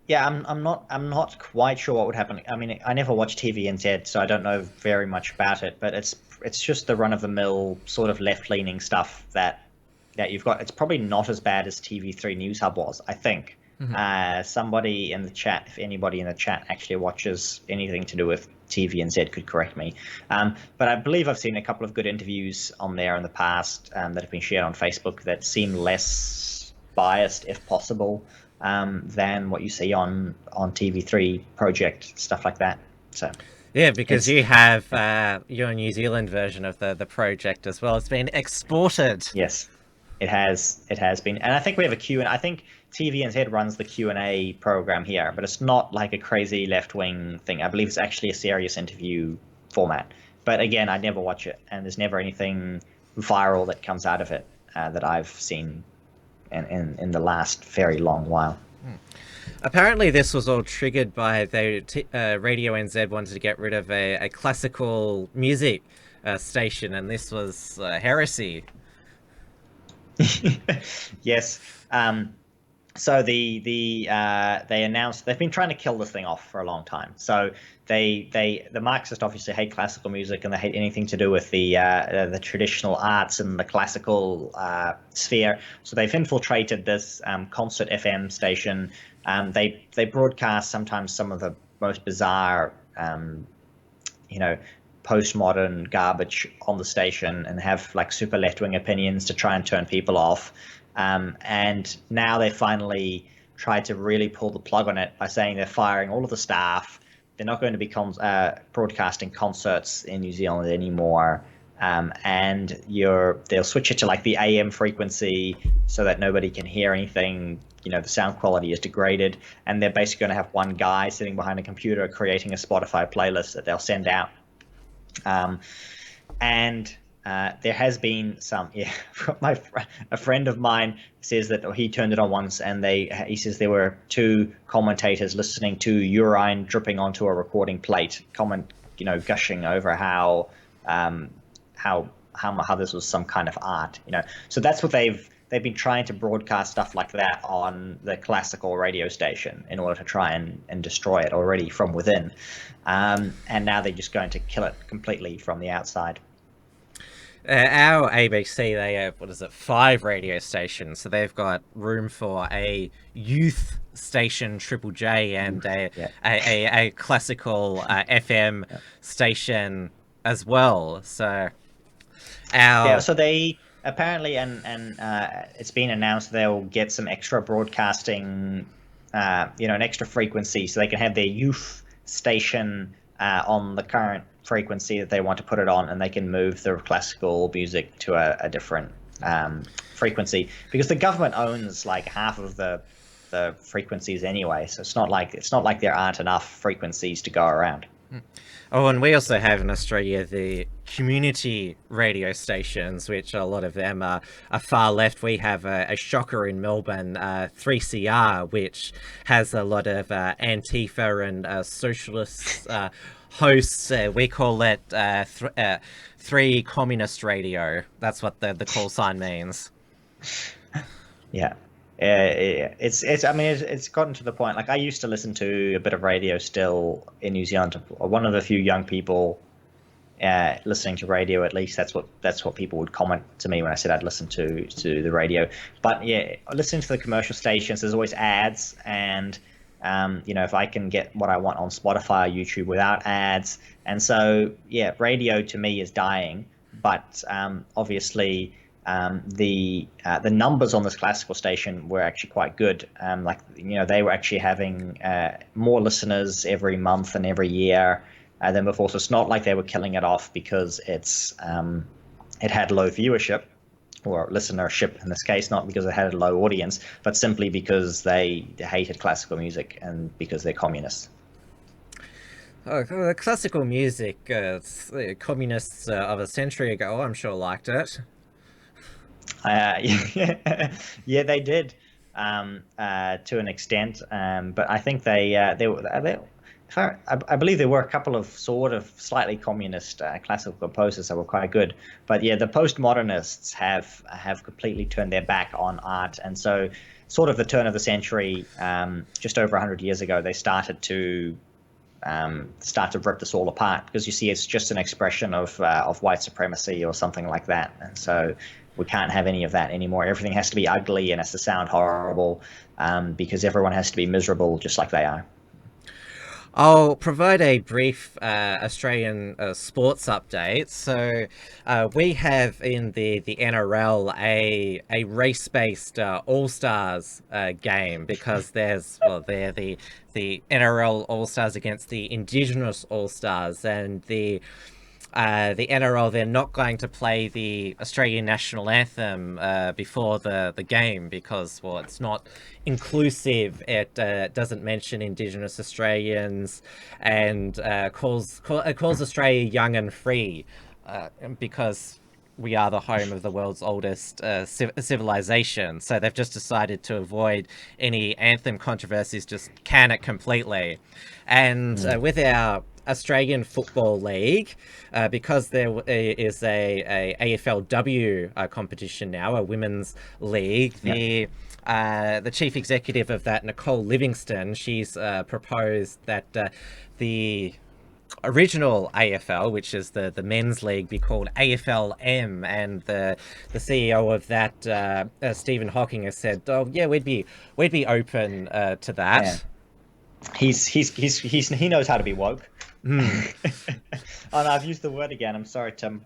Yeah, I'm not quite sure what would happen. I mean, I never watched TVNZ, so I don't know very much about it. But it's just the run-of-the-mill sort of left-leaning stuff that you've got. It's probably not as bad as TV3 News Hub was, I think. Somebody in the chat, if anybody in the chat actually watches anything to do with TVNZ, could correct me. But I believe I've seen a couple of good interviews on there in the past that have been shared on Facebook that seem less biased, if possible, than what you see on TV3 Project, stuff like that. So. Yeah, because you have your New Zealand version of the project as well. It's been exported. Yes, it has been, and I think we have a Q&A. I think TVNZ runs the Q&A program here, but it's not like a crazy left-wing thing. I believe it's actually a serious interview format. But again, I never watch it, and there's never anything viral that comes out of it that I've seen in the last very long while. Apparently, this was all triggered by Radio NZ wanted to get rid of a classical music station, and this was heresy. Yes. So they announced they've been trying to kill this thing off for a long time. So the Marxists obviously hate classical music, and they hate anything to do with the traditional arts and the classical sphere. So they've infiltrated this concert FM station. They broadcast sometimes some of the most bizarre, postmodern garbage on the station, and have like super left-wing opinions to try and turn people off. And now they finally tried to really pull the plug on it by saying they're firing all of the staff. They're not going to be broadcasting concerts in New Zealand anymore. And they'll switch it to like the AM frequency so that nobody can hear anything. The sound quality is degraded, and they're basically going to have one guy sitting behind a computer creating a Spotify playlist that they'll send out. There has been some, a friend of mine says that he turned it on once, and he says there were two commentators listening to urine dripping onto a recording plate, gushing over how this was some kind of art, So that's what they've been trying to broadcast stuff like that on the classical radio station in order to try and destroy it already from within. And now they're just going to kill it completely from the outside. Our ABC, they have, 5 radio stations. So they've got room for a youth station, Triple J, and a classical FM station as well. So so they apparently, and it's been announced they'll get some extra broadcasting, an extra frequency, so they can have their youth station on the current frequency that they want to put it on, and they can move the classical music to a different frequency, because the government owns like half of the frequencies anyway, so it's not like there aren't enough frequencies to go around. Oh, and we also have in Australia the community radio stations, which a lot of them are far left. We have a shocker in Melbourne, 3CR, which has a lot of Antifa and socialist hosts. We call it 3 Communist Radio. That's what the call sign means. Yeah. It's gotten to the point, like I used to listen to a bit of radio still in New Zealand. One of the few young people listening to radio, at least that's what people would comment to me when I said I'd listen to the radio. But yeah, listening to the commercial stations, there's always ads, and if I can get what I want on Spotify or YouTube without ads, and so yeah, radio to me is dying. But obviously the numbers on this classical station were actually quite good. They were actually having more listeners every month and every year than before. So it's not like they were killing it off because it had low viewership or listenership in this case, not because it had a low audience, but simply because they hated classical music and because they're communists. Oh, the classical music, the communists of a century ago, I'm sure liked it. Yeah, they did to an extent, but I think I believe there were a couple of sort of slightly communist classical composers that were quite good. But yeah, the postmodernists have completely turned their back on art, and so sort of the turn of the century, just over 100 years ago, they started to rip this all apart, because you see it's just an expression of white supremacy or something like that, and so We can't have any of that anymore. Everything has to be ugly and has to sound horrible, because everyone has to be miserable just like they are. I'll provide a brief Australian sports update. So we have in the NRL a race-based All-Stars game, because they're the NRL All-Stars against the Indigenous All-Stars, and the NRL, they're not going to play the Australian national anthem before the game, because, well, it's not inclusive. It doesn't mention Indigenous Australians, and calls Australia young and free, because we are the home of the world's oldest civilization. So they've just decided to avoid any anthem controversies, just can it completely. And with our Australian Football League, because there is a AFLW competition now, a women's league, the chief executive of that, Nicole Livingston, she's proposed that the original AFL, which is the men's league, be called AFLM, and the CEO of that, Stephen Hawking, has said, "Oh yeah, we'd be open to that." Yeah. He knows how to be woke. Oh no, I've used the word again. I'm sorry, Tim.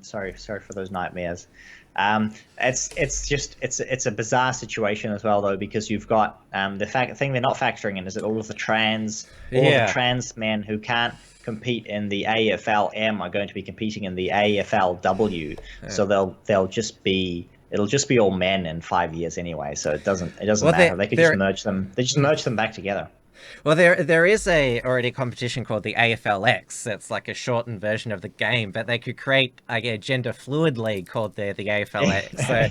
Sorry for those nightmares. It's a bizarre situation as well, though, because you've got the thing they're not factoring in is that all of the trans men who can't compete in the AFLM are going to be competing in the AFLW. Yeah. So it'll just be all men in 5 years anyway. So it doesn't matter. They could just merge them. They just merge them back together. Well, there is already a competition called the AFLX. It's like a shortened version of the game, but they could create a gender fluid league called the AFLX. So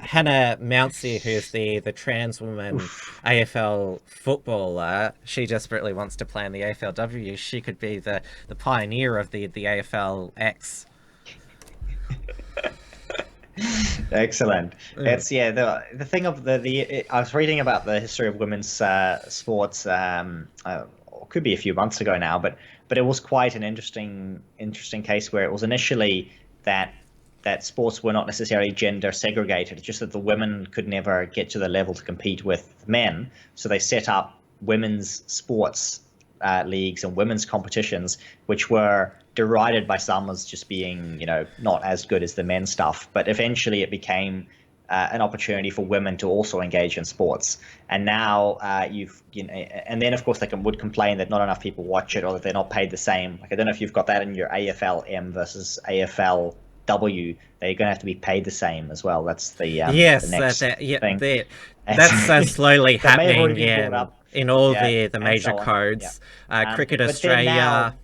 Hannah Mounsey, who's the trans woman AFL footballer, she desperately wants to play in the AFLW. She could be the pioneer of the AFLX. Excellent. It's the thing of I was reading about the history of women's sports. Could be a few months ago now, but it was quite an interesting case where it was initially that sports were not necessarily gender segregated. It's just that the women could never get to the level to compete with men, so they set up women's sports leagues and women's competitions, which were derided by some as just being, not as good as the men's stuff. But eventually it became an opportunity for women to also engage in sports. And now and then of course they would complain that not enough people watch it, or that they're not paid the same. Like, I don't know if you've got that in your AFLM versus AFLW. They're going to have to be paid the same as well. That's the next thing. That's slowly happening in all the major codes. Yeah. Cricket Australia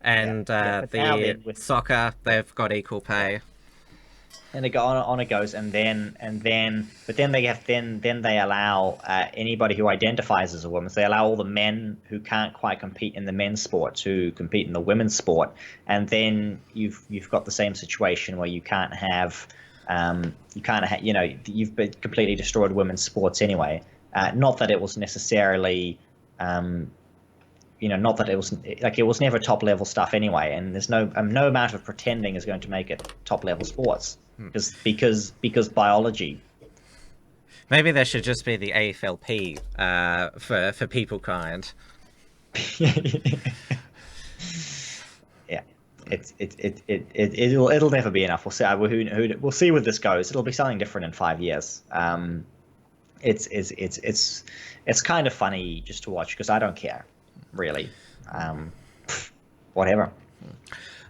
and the soccer, they've got equal pay. And on it goes, but then they allow anybody who identifies as a woman. So they allow all the men who can't quite compete in the men's sport to compete in the women's sport, and then you've got the same situation where you can't have you've completely destroyed women's sports anyway. Not that it was necessarily. Not that it was never top level stuff anyway, and there's no amount of pretending is going to make it top level sports, because biology. Maybe there should just be the AFLP for people kind. Yeah, it'll never be enough. We'll see. We'll see where this goes. It'll be something different in 5 years. It's kind of funny just to watch, because I don't care. Really, whatever.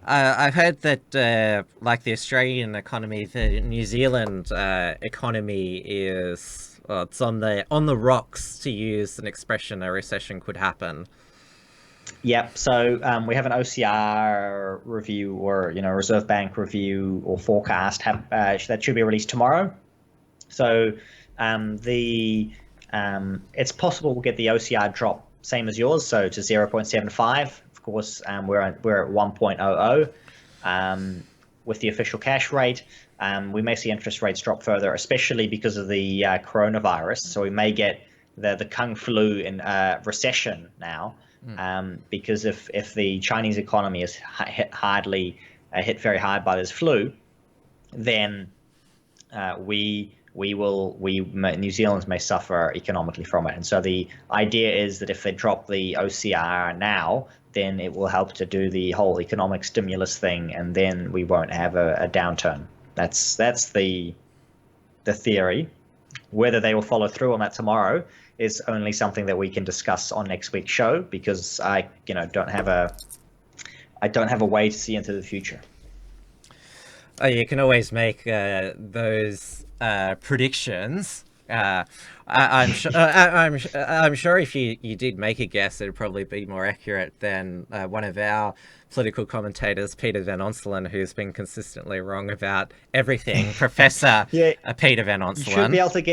I've heard that like the Australian economy, the New Zealand economy is it's on the rocks, to use an expression. A recession could happen. Yep. So we have an OCR review, or Reserve Bank review or forecast that should be released tomorrow. So it's possible we'll get the OCR drop same as yours, so to 0.75. Of course, we're at 1.00 with the official cash rate. We may see interest rates drop further, especially because of the coronavirus. So we may get the Kung Flu in recession now, because if the Chinese economy is hit very hard by this flu, then New Zealand may suffer economically from it. And so the idea is that if they drop the OCR now, then it will help to do the whole economic stimulus thing, and then we won't have a downturn. That's the theory. Whether they will follow through on that tomorrow is only something that we can discuss on next week's show, because I don't have a way to see into the future. Oh, you can always make those predictions. I'm sure if you did make a guess, it'd probably be more accurate than one of our political commentators, Peter Van Onselen, who's been consistently wrong about everything. Professor Peter Van Onselen.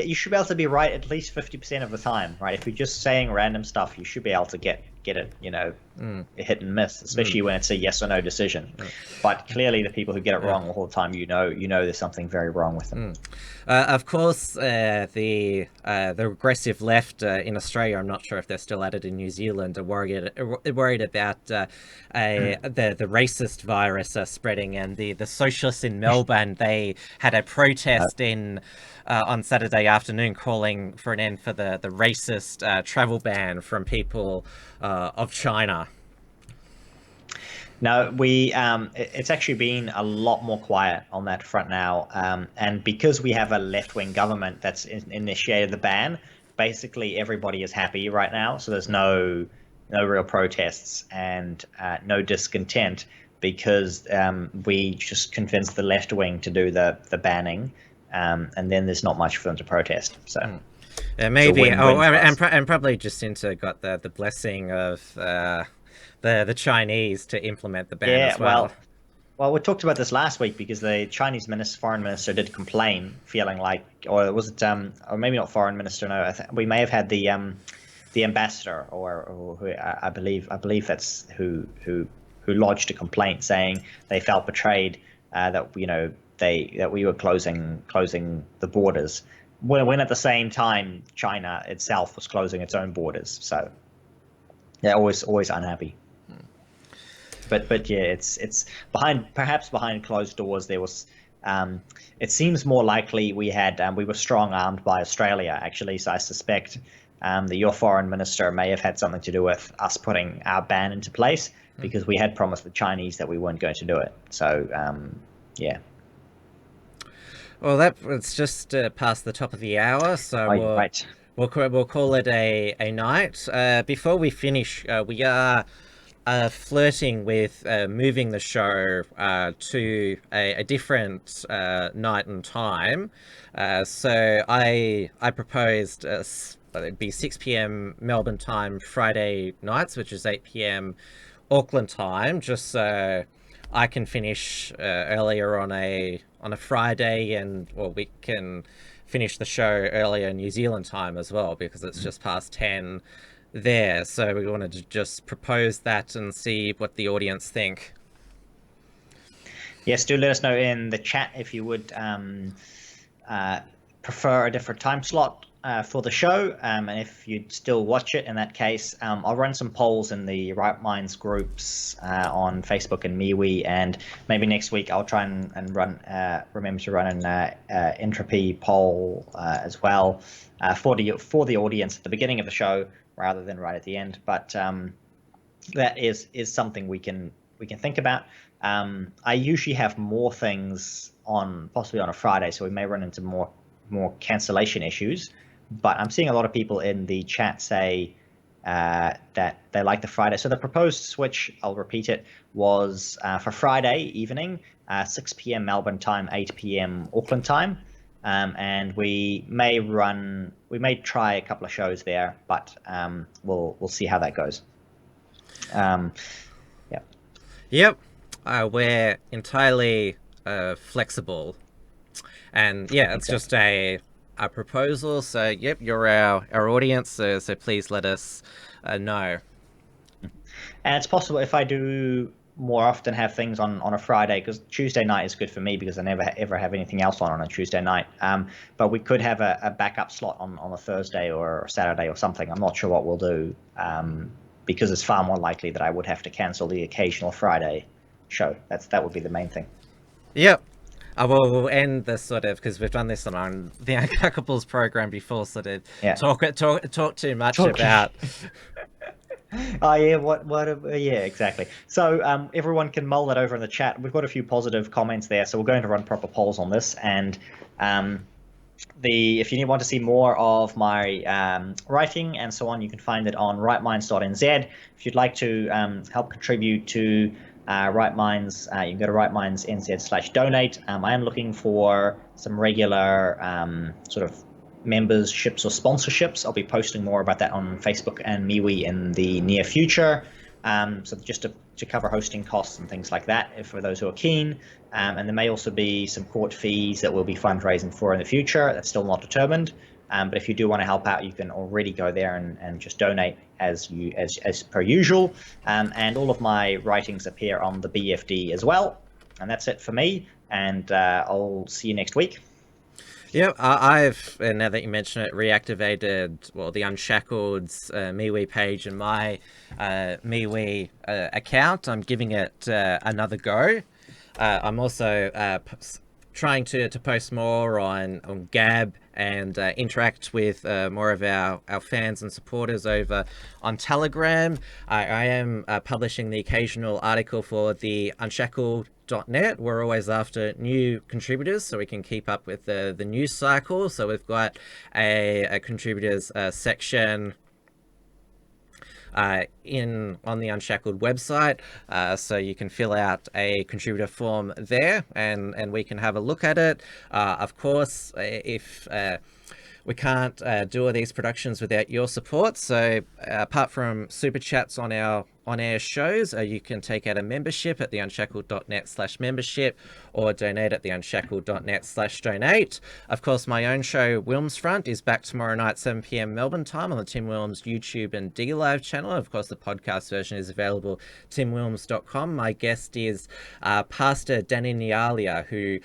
You should be able to be right at least 50% of the time, right? If you're just saying random stuff, you should be able to get it, hit and miss, especially when it's a yes or no decision. But clearly, the people who get it wrong all the time, there's something very wrong with them. Of course, the regressive left in Australia, I'm not sure if they're still at it in New Zealand, are worried about the racist virus spreading, and the socialists in Melbourne, they had a protest on Saturday afternoon calling for an end for the racist travel ban from people of China. No, it's actually been a lot more quiet on that front now, and because we have a left-wing government that's initiated the ban, basically everybody is happy right now. So there's no real protests and no discontent, because we just convinced the left wing to do the banning, and then there's not much for them to protest. So maybe, and probably Jacinta got the blessing of the Chinese to implement the ban as well. Well, we talked about this last week, because the Chinese foreign minister did complain, feeling like, or was it, or maybe not foreign minister? No, we may have had the ambassador, or who I believe that's who lodged a complaint, saying they felt betrayed, that we were closing the borders, when at the same time China itself was closing its own borders. So they're always unhappy. But yeah, it's perhaps behind closed doors. There was, it seems more likely we were strong armed by Australia, actually. So I suspect that your foreign minister may have had something to do with us putting our ban into place, because we had promised the Chinese that we weren't going to do it. So yeah. Well, it's just past the top of the hour, so we'll call it a night. Before we finish, we are flirting with moving the show to a different night and time. So I proposed it'd be 6 p.m. Melbourne time Friday nights, which is 8 p.m. Auckland time, just so I can finish earlier on a Friday, and we can finish the show earlier New Zealand time as well, because it's just past 10 there. So we wanted to just propose that and see what the audience think. Yes, do let us know in the chat if you would prefer a different time slot for the show, and if you'd still watch it. In that case, I'll run some polls in the Right Minds groups on Facebook and MeWe, and maybe next week I'll try and remember to run an entropy poll as well for the audience at the beginning of the show rather than right at the end. But that is something we can think about. I usually have more things possibly on a Friday, so we may run into more cancellation issues. But I'm seeing a lot of people in the chat say that they like the Friday. So the proposed switch, I'll repeat it, was for Friday evening, 6 p.m. Melbourne time, 8 p.m. Auckland time. And we may try a couple of shows there, but we'll see how that goes. Yep. We're entirely flexible. And yeah, it's just a proposal. So yep, you're our audience, so please let us know. And it's possible if I do more often have things on a Friday, because Tuesday night is good for me because I never ever have anything else on a Tuesday night. But we could have a backup slot on a Thursday or a Saturday or something. I'm not sure what we'll do, because it's far more likely that I would have to cancel the occasional Friday show. That would be the main thing. Yep. We'll end this sort of, because we've done this on the Uncackables program before, sort of talk too much about. Oh yeah, yeah, exactly. So everyone can mull that over in the chat. We've got a few positive comments there, so we're going to run proper polls on this. And if you want to see more of my writing and so on, you can find it on rightminds.nz. If you'd like to help contribute to Right Minds, you can go to rightminds.nz/donate. I am looking for some regular sort of memberships or sponsorships. I'll be posting more about that on Facebook and MeWe in the near future. So just to cover hosting costs and things like that, for those who are keen. And there may also be some court fees that we'll be fundraising for in the future. That's still not determined. But if you do want to help out, you can already go there and just donate as per usual. And all of my writings appear on the BFD as well. And that's it for me. And I'll see you next week. Yeah, I've, now that you mention it, reactivated, the Unshackled's MeWe page and my MeWe account. I'm giving it another go. I'm also trying to post more on Gab and interact with more of our fans and supporters over on Telegram. I am publishing the occasional article for the Unshackled.net. We're always after new contributors so we can keep up with the news cycle. So we've got a contributors section on the Unshackled website, so you can fill out a contributor form there and we can have a look at it. Of course, if we can't do all these productions without your support, so apart from super chats on our on-air shows, you can take out a membership at the unshackled.net/membership or donate at the unshackled.net/donate. Of course, my own show, Wilms Front, is back tomorrow night, 7 p.m. Melbourne time on the Tim Wilms YouTube and D Live channel. Of course, the podcast version is available timwilms.com. My guest is Pastor Danny Nialia, who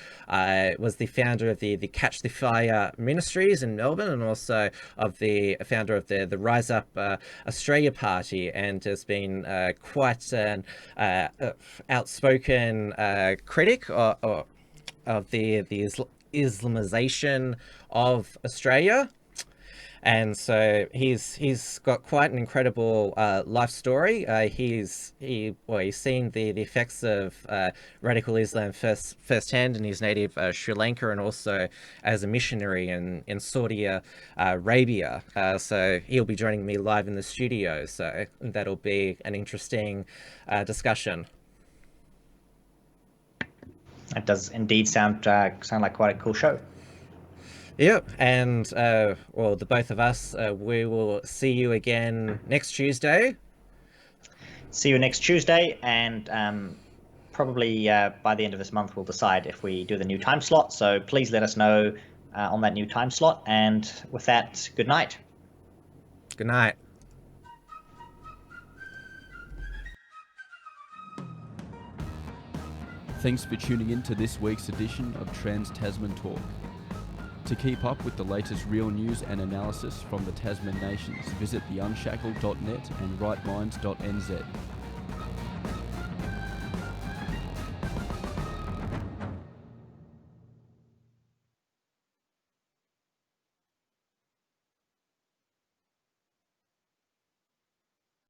was the founder of the Catch the Fire Ministries in Melbourne and also of the founder of the Rise Up Australia Party, and has been quite an outspoken critic of the Islamization of Australia. And so he's got quite an incredible life story. He's seen the effects of radical Islam firsthand in his native Sri Lanka, and also as a missionary in Saudi Arabia. So he'll be joining me live in the studio. So that'll be an interesting discussion. It does indeed sound like quite a cool show. Yep, and the both of us, we will see you again next Tuesday. See you next Tuesday, and probably by the end of this month we'll decide if we do the new time slot. So please let us know on that new time slot. And with that, good night. Good night. Thanks for tuning in to this week's edition of Trans Tasman Talk. To keep up with the latest real news and analysis from the Tasman nations, visit the unshackled.net and rightminds.nz.